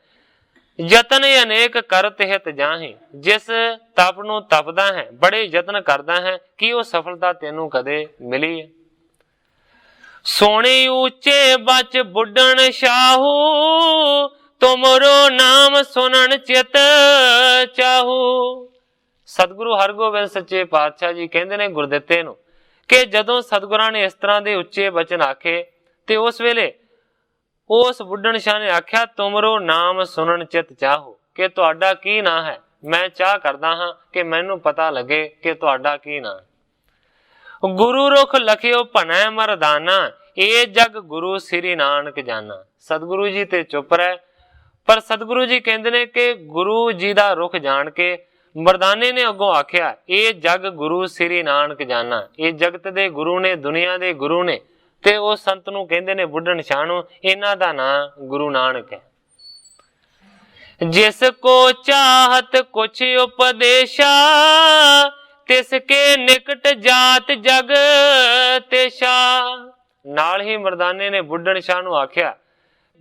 ਯਤਨ ਅਨੇਕ ਕਰਤ ਹਿਤ ਜਾਹੀ, ਜਿਸ ਤਪ ਨੂੰ ਤਪਦਾ ਹੈ, ਬੜੇ ਯਤਨ ਕਰਦਾ ਹੈ, ਕੀ ਉਹ ਸਫਲਤਾ ਤੈਨੂੰ ਕਦੇ ਮਿਲੀ ਹੈ? ਸੋਹਣੇ ਉੱਚੇ ਬਚ ਬੁੱਢਣ ਸ਼ਾਹੂ, ਤੁਮਰੋ ਨਾਮ ਸੁਣਨ ਚਿਤ ਚਾਹੂ। ਸਤਿਗੁਰੂ ਹਰਗੋਬਿੰਦ ਸੱਚੇ ਪਾਤਸ਼ਾਹ ਜੀ ਕਹਿੰਦੇ ਨੇ ਗੁਰਦਿੱਤੇ ਨੂੰ ਕਿ ਜਦੋਂ ਸਤਿਗੁਰਾਂ ਨੇ ਇਸ ਤਰ੍ਹਾਂ ਦੇ ਉੱਚੇ ਬਚਨ ਆਖੇ ਤੇ ਉਸ ਵੇਲੇ ਉਸ ਬੁੱਢਣ ਸ਼ਾਹ ਨੇ ਆਖਿਆ ਤੁਮਰੋ ਨਾਮ ਸੁਣਨ ਚਿਤ ਚਾਹੋ, ਕਿ ਤੁਹਾਡਾ ਕੀ ਨਾਂ ਹੈ, ਮੈਂ ਚਾਹ ਕਰਦਾ ਹਾਂ ਕਿ ਮੈਨੂੰ ਪਤਾ ਲੱਗੇ ਕਿ ਤੁਹਾਡਾ ਕੀ ਨਾਂ ਹੈ। ਗੁਰੂ ਰੁਖ ਲਖਿਓ ਭਨੈ ਮਰਦਾਨਾ, ਇਹ ਜਗ ਗੁਰੂ ਸ੍ਰੀ ਨਾਨਕ ਜਾਨਾ। ਸਤਿਗੁਰੂ ਜੀ ਤੇ ਚੁੱਪ ਰਹਿ, ਪਰ ਸਤਿਗੁਰੂ ਜੀ ਕਹਿੰਦੇ ਨੇ ਕਿ ਗੁਰੂ ਜੀ ਦਾ ਰੁਖ ਜਾਣ ਕੇ ਮਰਦਾਨੇ ਨੇ ਅੱਗੋਂ ਆਖਿਆ ਇਹ ਜਗ ਗੁਰੂ ਸ੍ਰੀ ਨਾਨਕ ਜਾਨਾ, ਇਹ ਜਗਤ ਦੇ ਗੁਰੂ ਨੇ, ਦੁਨੀਆ ਦੇ ਗੁਰੂ ਨੇ। ਤੇ ਉਹ ਸੰਤ ਨੂੰ ਕਹਿੰਦੇ ਨੇ ਬੁੱਢਣ ਸ਼ਾਹ ਨੂੰ, ਇਹਨਾਂ ਦਾ ਨਾਂ ਗੁਰੂ ਨਾਨਕ ਹੈ। ਜਿਸ ਕੋ ਚਾਹਤ ਕੁਛ ਉਪਦੇਸ਼ਾ, ਤਿਸ ਕੇ ਨਿਕਟ ਜਾਤ ਜਗ ਤੇਸ਼ਾ। ਨਾਲ ਹੀ ਮਰਦਾਨੇ ਨੇ ਬੁੱਢਣ ਸ਼ਾਹ ਨੂੰ ਆਖਿਆ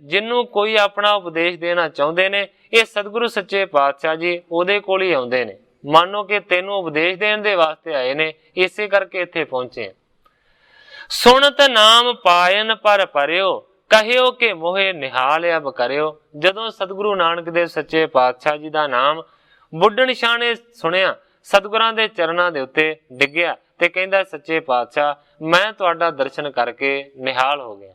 ਜਿਹਨੂੰ ਕੋਈ ਆਪਣਾ ਉਪਦੇਸ਼ ਦੇਣਾ ਚਾਹੁੰਦੇ ਨੇ, ਇਹ ਸਤਿਗੁਰੂ ਸੱਚੇ ਪਾਤਸ਼ਾਹ ਜੀ ਉਹਦੇ ਕੋਲ ਹੀ ਆਉਂਦੇ ਨੇ। ਮੰਨੋ ਕਿ ਤੈਨੂੰ ਉਪਦੇਸ਼ ਦੇਣ ਦੇ ਵਾਸਤੇ ਆਏ ਨੇ, ਇਸੇ ਕਰਕੇ ਇੱਥੇ ਪਹੁੰਚੇ। ਸੁਣਤ ਨਾਮ ਪਾਇਨ ਪਰ ਪਰਿਓ, ਕਹਿਓ ਕਿ ਮੋਹੇ ਨਿਹਾਲ ਅਬ ਕਰਿਓ। ਜਦੋਂ ਸਤਿਗੁਰੂ ਨਾਨਕ ਦੇਵ ਸੱਚੇ ਪਾਤਸ਼ਾਹ ਜੀ ਦਾ ਨਾਮ ਬੁੱਢਣ ਸ਼ਾਹ ਨੇ ਸੁਣਿਆ, ਸਤਿਗੁਰਾਂ ਦੇ ਚਰਨਾਂ ਦੇ ਉੱਤੇ ਡਿੱਗਿਆ ਤੇ ਕਹਿੰਦਾ ਸੱਚੇ ਪਾਤਸ਼ਾਹ ਮੈਂ ਤੁਹਾਡਾ ਦਰਸ਼ਨ ਕਰਕੇ ਨਿਹਾਲ ਹੋ ਗਿਆ।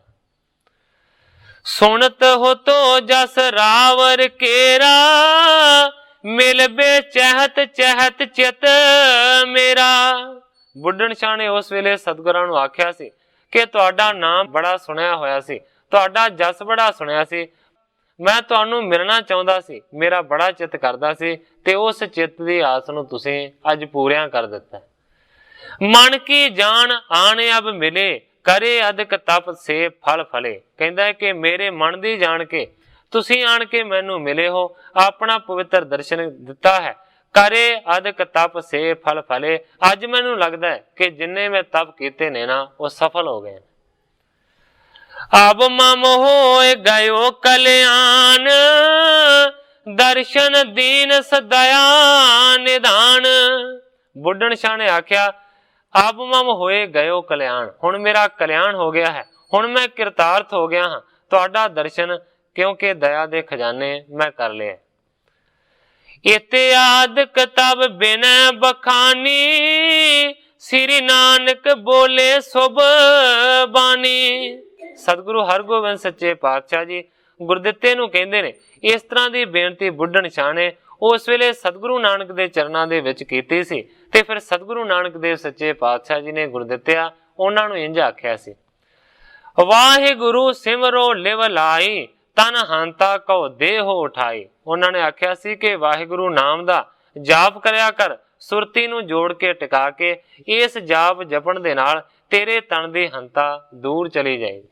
ਸੁਣਤ ਹੋ ਤੋ ਜਸ ਰਾਵਰ ਕੇਰਾ, ਮਿਲ ਬੇ ਚਹਿਤ ਚਹਿਤ ਚਿਤ ਮੇਰਾ। ਬੁੱਢਣ ਸ਼ਾਹ ਨੇ ਉਸ ਵੇਲੇ ਸਤਿਗੁਰਾਂ ਨੂੰ ਆਖਿਆ ਸੀ ਕਿ ਤੁਹਾਡਾ ਨਾਮ ਬੜਾ ਸੁਣਿਆ ਹੋਇਆ ਸੀ, ਤੁਹਾਡਾ ਜਸ ਬੜਾ ਸੁਣਿਆ ਸੀ, ਮੈਂ ਤੁਹਾਨੂੰ ਮਿਲਣਾ ਚਾਹੁੰਦਾ ਸੀ, ਮੇਰਾ ਬੜਾ ਚਿੱਤ ਕਰਦਾ ਸੀ, ਤੇ ਉਸ ਚਿੱਤ ਦੀ ਆਸ ਨੂੰ ਤੁਸੀਂ ਅੱਜ ਪੂਰਿਆਂ ਕਰ ਦਿੱਤਾ। ਮਨ ਕੀ ਜਾਣ ਆਣ ਅਬ ਮਿਲੇ, ਕਰੇ ਅਦਕ ਤਪ ਸੇ ਫਲ ਫਲੇ। ਕਹਿੰਦਾ ਹੈ ਕਿ ਮੇਰੇ ਮਨ ਦੀ ਜਾਣ ਕੇ ਤੁਸੀਂ ਆਣ ਕੇ ਮੈਨੂੰ ਮਿਲੇ ਹੋ, ਆਪਣਾ ਪਵਿੱਤਰ ਦਰਸ਼ਨ ਦਿੱਤਾ ਹੈ। ਕਰੇ ਅਦਕ ਤਪ ਸੇ ਫਲ ਫਲੇ। ਅੱਜ ਮੈਨੂੰ ਲੱਗਦਾ ਹੈ ਕਿ ਜਿੰਨੇ ਮੈਂ ਤਪ ਕੀਤੇ ਨੇ ਨਾ ਉਹ ਸਫਲ ਹੋ ਗਏ। ਅਬ ਮਮ ਹੋਏ ਗਇਓ ਕਲਿਆਣ, ਦਰਸ਼ਨ ਦੀਨ ਸਦਇਆ ਨਿਧਾਨ। ਬੁੱਢਣ ਸ਼ਾਹ ਨੇ ਆਖਿਆ ਅਬ ਮਮ ਹੋਏ ਗਇਓ ਕਲਿਆਣ, ਹੁਣ ਮੇਰਾ ਕਲਿਆਣ ਹੋ ਗਿਆ ਹੈ, ਹੁਣ ਮੈਂ ਕਿਰਤਾਰਥ ਹੋ ਗਿਆ ਹਾਂ ਤੁਹਾਡਾ ਦਰਸ਼ਨ, ਕਿਉਂਕਿ ਦਇਆ ਦੇ ਖਜ਼ਾਨੇ ਮੈਂ ਕਰ ਲਏ। ਇਤਿਆਦਿਕ ਤਬ ਬਿਨ ਬਖਾਨੀ, ਸ੍ਰੀ ਨਾਨਕ ਬੋਲੇ ਸੁਭ ਬਾਣੀ। ਸਤਿਗੁਰੂ ਹਰਗੋਬਿੰਦ ਸੱਚੇ ਪਾਤਸ਼ਾਹ ਜੀ ਗੁਰਦਿੱਤੇ ਨੂੰ ਕਹਿੰਦੇ ਨੇ। ਇਸ ਤਰ੍ਹਾਂ ਦੀ ਬੇਨਤੀ ਬੁੱਢਣ ਸ਼ਾਹ ਨੇ ਉਸ ਵੇਲੇ ਸਤਿਗੁਰੂ ਨਾਨਕ ਦੇ ਚਰਨਾਂ ਦੇ ਵਿੱਚ ਕੀਤੀ ਸੀ, ਤੇ ਫਿਰ ਸਤਿਗੁਰੂ ਨਾਨਕ ਦੇਵ ਸੱਚੇ ਪਾਤਸ਼ਾਹ ਜੀ ਨੇ ਗੁਰਦਿੱਤਿਆ ਉਹਨਾਂ ਨੂੰ ਇੰਝ ਆਖਿਆ ਸੀ, ਵਾਹਿਗੁਰੂ ਸਿਮਰੋ ਲਿਵ ਲਾਈ, ਤਨ ਹੰਤਾ ਕਉ ਦੇਹੋ ਉਠਾਈ। ਉਹਨਾਂ ਨੇ ਆਖਿਆ ਸੀ ਕਿ ਵਾਹਿਗੁਰੂ ਨਾਮ ਦਾ ਜਾਪ ਕਰਿਆ ਕਰ, ਸੁਰਤੀ ਨੂੰ ਜੋੜ ਕੇ ਟਿਕਾ ਕੇ। ਇਸ ਜਾਪ ਜਪਣ ਦੇ ਨਾਲ ਤੇਰੇ ਤਨ ਦੀ ਹੰਤਾ ਦੂਰ ਚਲੀ ਜਾਏਗੀ।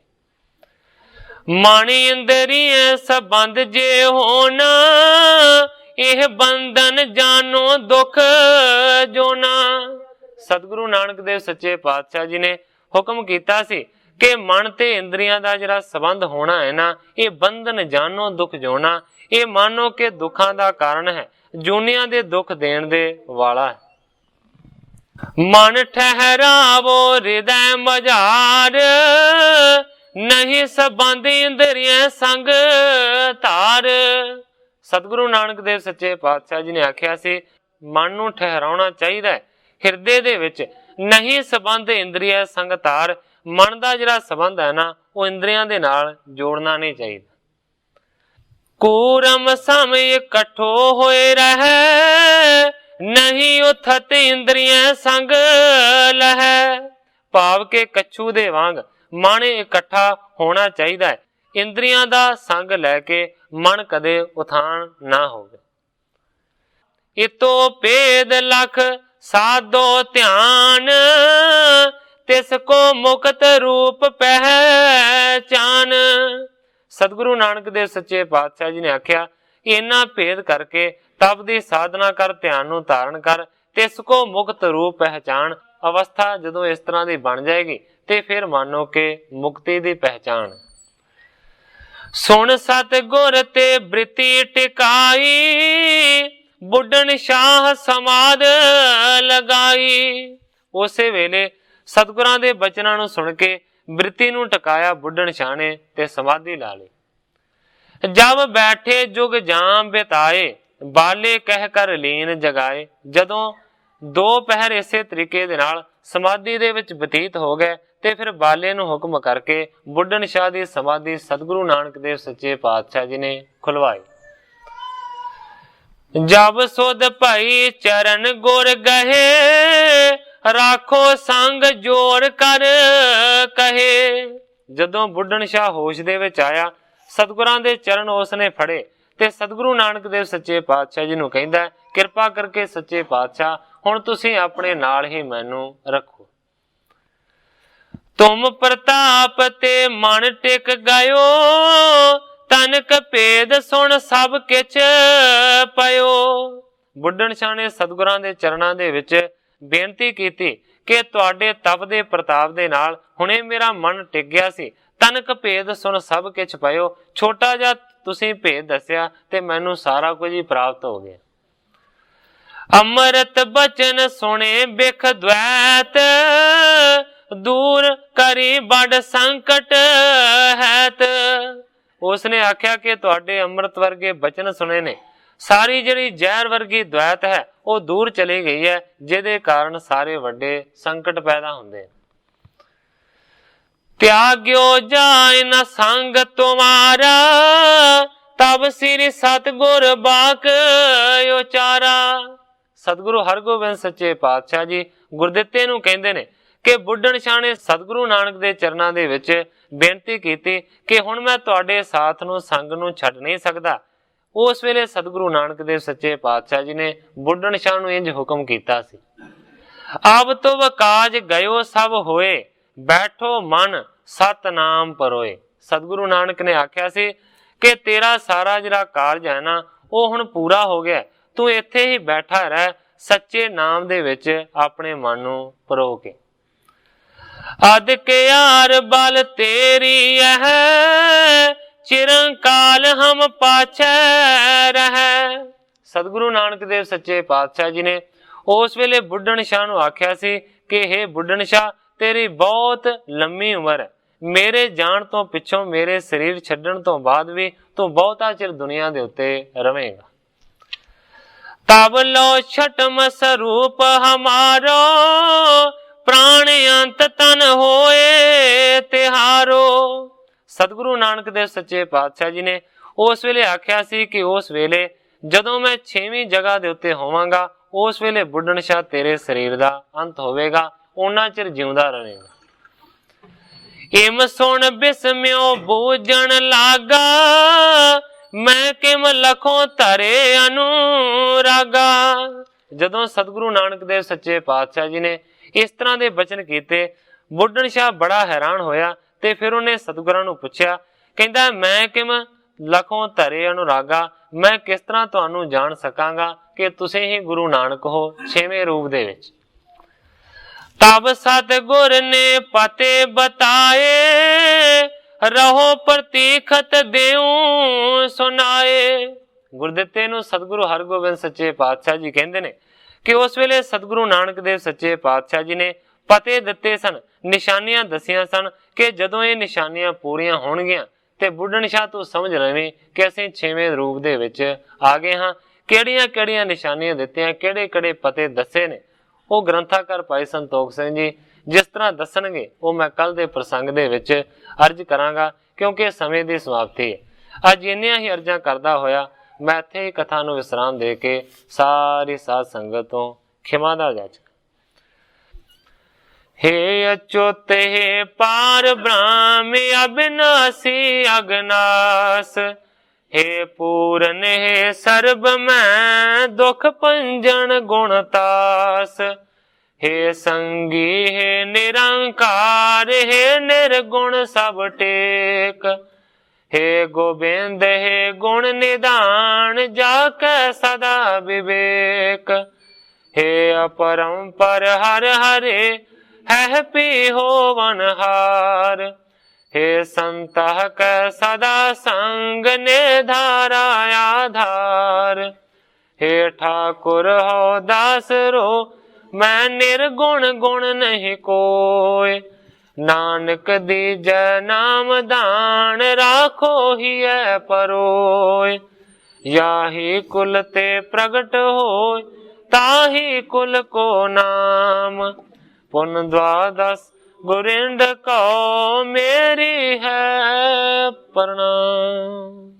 ਮਾਣੀ ਇੰਦਰੀਏ ਸੰਬੰਧ ਜੇ ਹੋਣ, ਇਹ ਬੰਧਨ ਜਾਨੋ ਦੁੱਖ ਜੋਨਾ। ਸਤਿਗੁਰੂ ਨਾਨਕ ਦੇਵ ਸੱਚੇ ਪਾਤਸ਼ਾਹ ਜੀ ਨੇ ਹੁਕਮ ਕੀਤਾ ਸੀ ਕਿ ਮਨ ਤੇ ਇੰਦਰੀਆਂ ਦਾ ਜਿਹੜਾ ਸੰਬੰਧ ਹੋਣਾ ਹੈ ਨਾ, ਇਹ ਬੰਧਨ ਜਾਨੋ ਦੁੱਖ ਜੋਨਾ। ਇਹ ਮਾਨੋ ਕਿ ਦੁੱਖਾਂ ਦਾ ਕਾਰਨ ਹੈ, ਜੂਨੀਆਂ ਦੇ ਦੁੱਖ ਦੇਣ ਦੇ ਵਾਲਾ ਹੈ। ਮਨ ਠਹਿਰਾਵੋ ਹਿਰਦੈ ਮਝਾਰ, ਨਹੀਂ ਸੰਬੰਧ ਇੰਦਰੀਆਂ ਸੰਗ ਧਾਰ। ਸਤਿਗੁਰੂ ਨਾਨਕ ਦੇਵ ਸੱਚੇ ਪਾਤਸ਼ਾਹ ਜੀ ਨੇ ਆਖਿਆ ਸੀ ਮਨ ਨੂੰ ਠਹਿਰਾਉਣਾ ਚਾਹੀਦਾ ਹੈ ਹਿਰਦੇ ਦੇ ਵਿੱਚ, ਨਹੀਂ ਸੰਬੰਧ ਇੰਦਰੀਆਂ ਸੰਗ ਧਾਰ। ਮਨ ਦਾ ਜਿਹੜਾ ਸੰਬੰਧ ਹੈ ਨਾ ਉਹ ਇੰਦਰੀਆਂ ਦੇ ਨਾਲ ਜੋੜਨਾ ਨਹੀਂ ਚਾਹੀਦਾ। ਕੂਰਮ ਸਮਝ ਇਕੱਠੋ ਹੋਏ ਰਹਿ, ਨਹੀਂ ਉਥਤ ਇੰਦਰੀਆਂ ਸੰਗ ਲਹੈ। ਭਾਵ ਕਿ ਕੱਛੂ ਦੇ ਵਾਂਗ ਮਨ ਇਕੱਠਾ ਹੋਣਾ ਚਾਹੀਦਾ ਹੈ, ਇੰਦਰੀਆਂ ਦਾ ਸੰਗ ਲੈ ਕੇ ਮਨ ਕਦੇ ਉਥਾਨ ਨਾ ਹੋਵੇ। ਇਤੋ ਭੇਦ ਲਖ ਸਾਧੋ ਧਿਆਨ, ਤਿਸ ਕੋ ਮੁਕਤ ਰੂਪ ਪਹਿਚਾਨ। ਸਤਿਗੁਰੂ ਨਾਨਕ ਦੇਵ ਸੱਚੇ ਪਾਤਸ਼ਾਹ ਜੀ ਨੇ ਆਖਿਆ ਇਹਨਾਂ ਭੇਦ ਕਰਕੇ ਤਪ ਦੀ ਸਾਧਨਾ ਕਰ, ਧਿਆਨ ਨੂੰ ਧਾਰਨ ਕਰ, ਤਿਸ ਕੋ ਮੁਕਤ ਰੂਪ ਪਹਿਚਾਨ। ਅਵਸਥਾ ਜਦੋਂ ਇਸ ਤਰ੍ਹਾਂ ਦੀ ਬਣ ਜਾਏਗੀ ਤੇ ਫਿਰ ਮੰਨੋ ਕਿ ਮੁਕਤੀ ਦੀ ਪਹਿਚਾਨ। ਸੁਣ ਸਤਿਗੁਰ ਤੇ ਬ੍ਰਿਤੀ ਟਿਕਾਈ, ਬੁੱਢਣ ਸ਼ਾਹ ਸਮਾਧ ਲਗਾਈ। ਉਸੇ ਵੇਲੇ ਸਤਿਗੁਰਾਂ ਦੇ ਬਚਨਾਂ ਨੂੰ ਸੁਣ ਕੇ ਬ੍ਰਿਤੀ ਨੂੰ ਟਿਕਾਇਆ ਬੁੱਢਣ ਸ਼ਾਹ ਨੇ ਤੇ ਸਮਾਧੀ ਲਾ ਲਈ। ਜਬ ਬੈਠੇ ਜੁਗ ਜਾਮ ਬਿਤਾਏ, ਬਾਲੇ ਕਹਿ ਕਰ ਲੀਨ ਜਗਾਏ। ਜਦੋਂ 2 ਪਹਿਰ ਇਸੇ ਤਰੀਕੇ ਦੇ ਨਾਲ ਸਮਾਧੀ ਦੇ ਵਿੱਚ ਬਤੀਤ ਹੋ ਗਏ ਤੇ ਫਿਰ ਬਾਲੇ ਨੂੰ ਹੁਕਮ ਕਰਕੇ ਬੁੱਢਣ ਸ਼ਾਹ ਦੀ ਸਮਾਧੀ ਸਤਿਗੁਰੂ ਨਾਨਕ ਦੇਵ ਸੱਚੇ ਪਾਤਸ਼ਾਹ ਜੀ ਨੇ ਖੁਲਵਾਈ। ਜਬ ਸੁਧ ਭਾਈ ਚਰਨ ਗੁਰ ਗਹੇ, ਰਾਖੋ ਸੰਗ ਜੋੜ ਕਰ ਕਹੇ। ਜਦੋਂ ਬੁੱਢਣ ਸ਼ਾਹ ਹੋਸ਼ ਦੇ ਵਿੱਚ ਆਇਆ, ਸਤਿਗੁਰਾਂ ਦੇ ਚਰਨ ਉਸ ਨੇ ਫੜੇ ਤੇ ਸਤਿਗੁਰੂ ਨਾਨਕ ਦੇਵ ਸੱਚੇ ਪਾਤਸ਼ਾਹ ਜੀ ਨੂੰ ਕਹਿੰਦਾ ਕਿਰਪਾ ਕਰਕੇ ਸੱਚੇ ਪਾਤਸ਼ਾਹ ਹੁਣ ਤੁਸੀਂ ਆਪਣੇ ਨਾਲ ਹੀ ਮੈਨੂੰ ਰੱਖੋ। ਤੁਮ ਪ੍ਰਤਾਪ ਤੇ ਮਨ ਟਿਕ ਗਇਓ, ਤਨਕ ਭੇਦ ਸੁਣ ਸਭ ਕਿਛ ਪਇਓ। ਬੁੱਢਣ ਸ਼ਾਹ ਨੇ ਸਤਿਗੁਰਾਂ ਦੇ ਚਰਨਾਂ ਦੇ ਵਿੱਚ ਬੇਨਤੀ ਕੀਤੀ ਕਿ ਤੁਹਾਡੇ ਤਪ ਦੇ ਪ੍ਰਤਾਪ ਦੇ ਨਾਲ ਹੁਣੇ ਮੇਰਾ ਮਨ ਟਿਕ ਗਿਆ ਸੀ, ਤਨਕ ਭੇਦ ਸੁਣ ਸਭ ਕਿਛ ਪਇਓ। ਛੋਟਾ ਜਿਹਾ ਤੁਸੀਂ ਭੇਦ ਦੱਸਿਆ ਤੇ ਮੈਨੂੰ ਸਾਰਾ ਕੁਝ ਹੀ ਪ੍ਰਾਪਤ ਹੋ ਗਿਆ। ਅੰਮ੍ਰਿਤ ਬਚਨ ਸੁਣੇ ਬਿਖ ਦ્વੈਤ, ਦੂਰ ਕਰੀ ਬੜ ਸੰਕਟ ਹੈਤ। ਉਸਨੇ ਆਖਿਆ ਕਿ ਤੁਹਾਡੇ ਅੰਮ੍ਰਿਤ ਵਰਗੇ ਬਚਨ ਸੁਣੇ ਨੇ, ਸਾਰੀ ਜਿਹੜੀ ਜ਼ਹਿਰ ਵਰਗੀ ਦ્વੈਤ ਹੈ ਉਹ ਦੂਰ ਚਲੀ ਗਈ ਹੈ, ਜਿਹਦੇ ਕਾਰਨ ਸਾਰੇ ਵੱਡੇ ਸੰਕਟ ਪੈਦਾ ਹੁੰਦੇ। ਤਿਆਗਿਓ ਜਾਇ ਨ ਸੰਗ ਤੁਮਾਰਾ, ਤਬ ਸ੍ਰੀ ਸਤਿਗੁਰ ਬਾਕ ਉਚਾਰਾ। ਸਤਿਗੁਰੂ ਹਰਗੋਬਿੰਦ ਸੱਚੇ ਪਾਤਸ਼ਾਹ ਜੀ ਗੁਰਦਿੱਤੇ ਨੂੰ ਕਹਿੰਦੇ ਨੇ कि बुढ़न शाह ने सतगुरु नानक दे चरनां दे विच बेनती कीती कि हुण मैं तुहाडे साथ नूं संग नूं छड्ड नहीं सकदा। उस वेले सतगुरु नानक देव सच्चे पातशाह जी ने बुढ़न शाह नूं इंज हुक्म कीता सी, अब तो काज गयो सब होए, बैठो मन सतनाम परोए। सतगुरु नानक ने आख्या सी कि तेरा सारा जिहड़ा कारज है ना वो हुण पूरा हो गया, तू इत्थे ही बैठा रह सच्चे नाम दे विच अपने मन नूं परो के। अद के यार बल तेरी है, चिरंकाल हम पाछे रह। सतगुरु नानक देव सच्चे पातशाह जी ने उस वेले बुढ़न शाह नूं आख्या सी कि हे बुढ़न शाह, तेरी बहुत लंबी उम्र है, मेरे जान तो पिछों मेरे शरीर छड्डण तो बाद भी तू बहुता चिर दुनिया दे उत्ते रवेगा। तब लो छठम स्वरूप हमारो, प्राण अंत तन होए तिहारो। सतगुरु नानक देव सच्चे पातशाह जी ने उस वेले आख्या सी कि उस वेले जदों मैं 6वीं जगह दे उत्ते होवांगा, उस वेले बुढ़न शाह तेरे शरीर दा अंत होवेगा, उन्ना चिर जिउंदा रहेगा। इम सुन बिस्म्यो बूझण लागा, मैं किम लखों तरे अनुरागा। जदों सतगुरु नानक देव सच्चे पातशाह जी ने इस तरह के बचन किए, बुढ़न शाह बड़ा हैरान होया ते फिर उन्हें सतगुरां नूं पुछया, कहंदा मैं किम लखों धरे अनुरागा, मैं किस तरह तुहानू जान सकांगा कि तुसीं ही गुरु नानक हो 6वें रूप दे विच। तब सतगुर ने पते बताए, रहो प्रतीखत देऊं सुनाए। गुरदित्ते नूं सतगुरु हरगोबिंद सच्चे पातशाह जी कहंदे ने कि उस वेले सतगुरु नानक देव सच्चे पातशाह जी ने पते दिते सन, निशानियां दसियां सन कि जदों ये निशानियां पूरियां होणगियां ते बुढ़न शाह तू समझ लवें कि असीं 6वें रूप दे विच आ गए हां। किहड़ियां किहड़ियां निशानियां दित्तियां, किहड़े किहड़े पते दसे ने, वो ग्रंथाकार भाई संतोख सिंह जी जिस तरह दसणगे वो मैं कल दे प्रसंग दे विच अर्ज करांगा, क्योंकि समय की समाप्ति है। अज इन्नियां ही अर्जां करदा होया मैं इत्थे ही कथा नूं विश्राम दे के सारी साध संगत तो खिमा दा जाच। हे अच्युत हे पार ब्रह्म अविनाशी अगनास, हे पूरन हे सर्ब मैं दुख पंजन गुणतास। हे संगी हे निरंकार, हे निर्गुण सब टेक। हे गोबिंद हे गुण निदान, जाके सदा विवेक। हे अपरंपर हर हरे, है पी होवन हार। हे संतः कै सदा संग निधारा आधार। हे ठाकुर हो दास रो, मैं निर्गुण गुण नहीं कोय। नानक दीजै नाम दान, राखो ही है परोय। याही कुल ते प्रगट होय, ताही कुल को नाम। पुन द्वादश गुरिंद को मेरी है प्रणाम।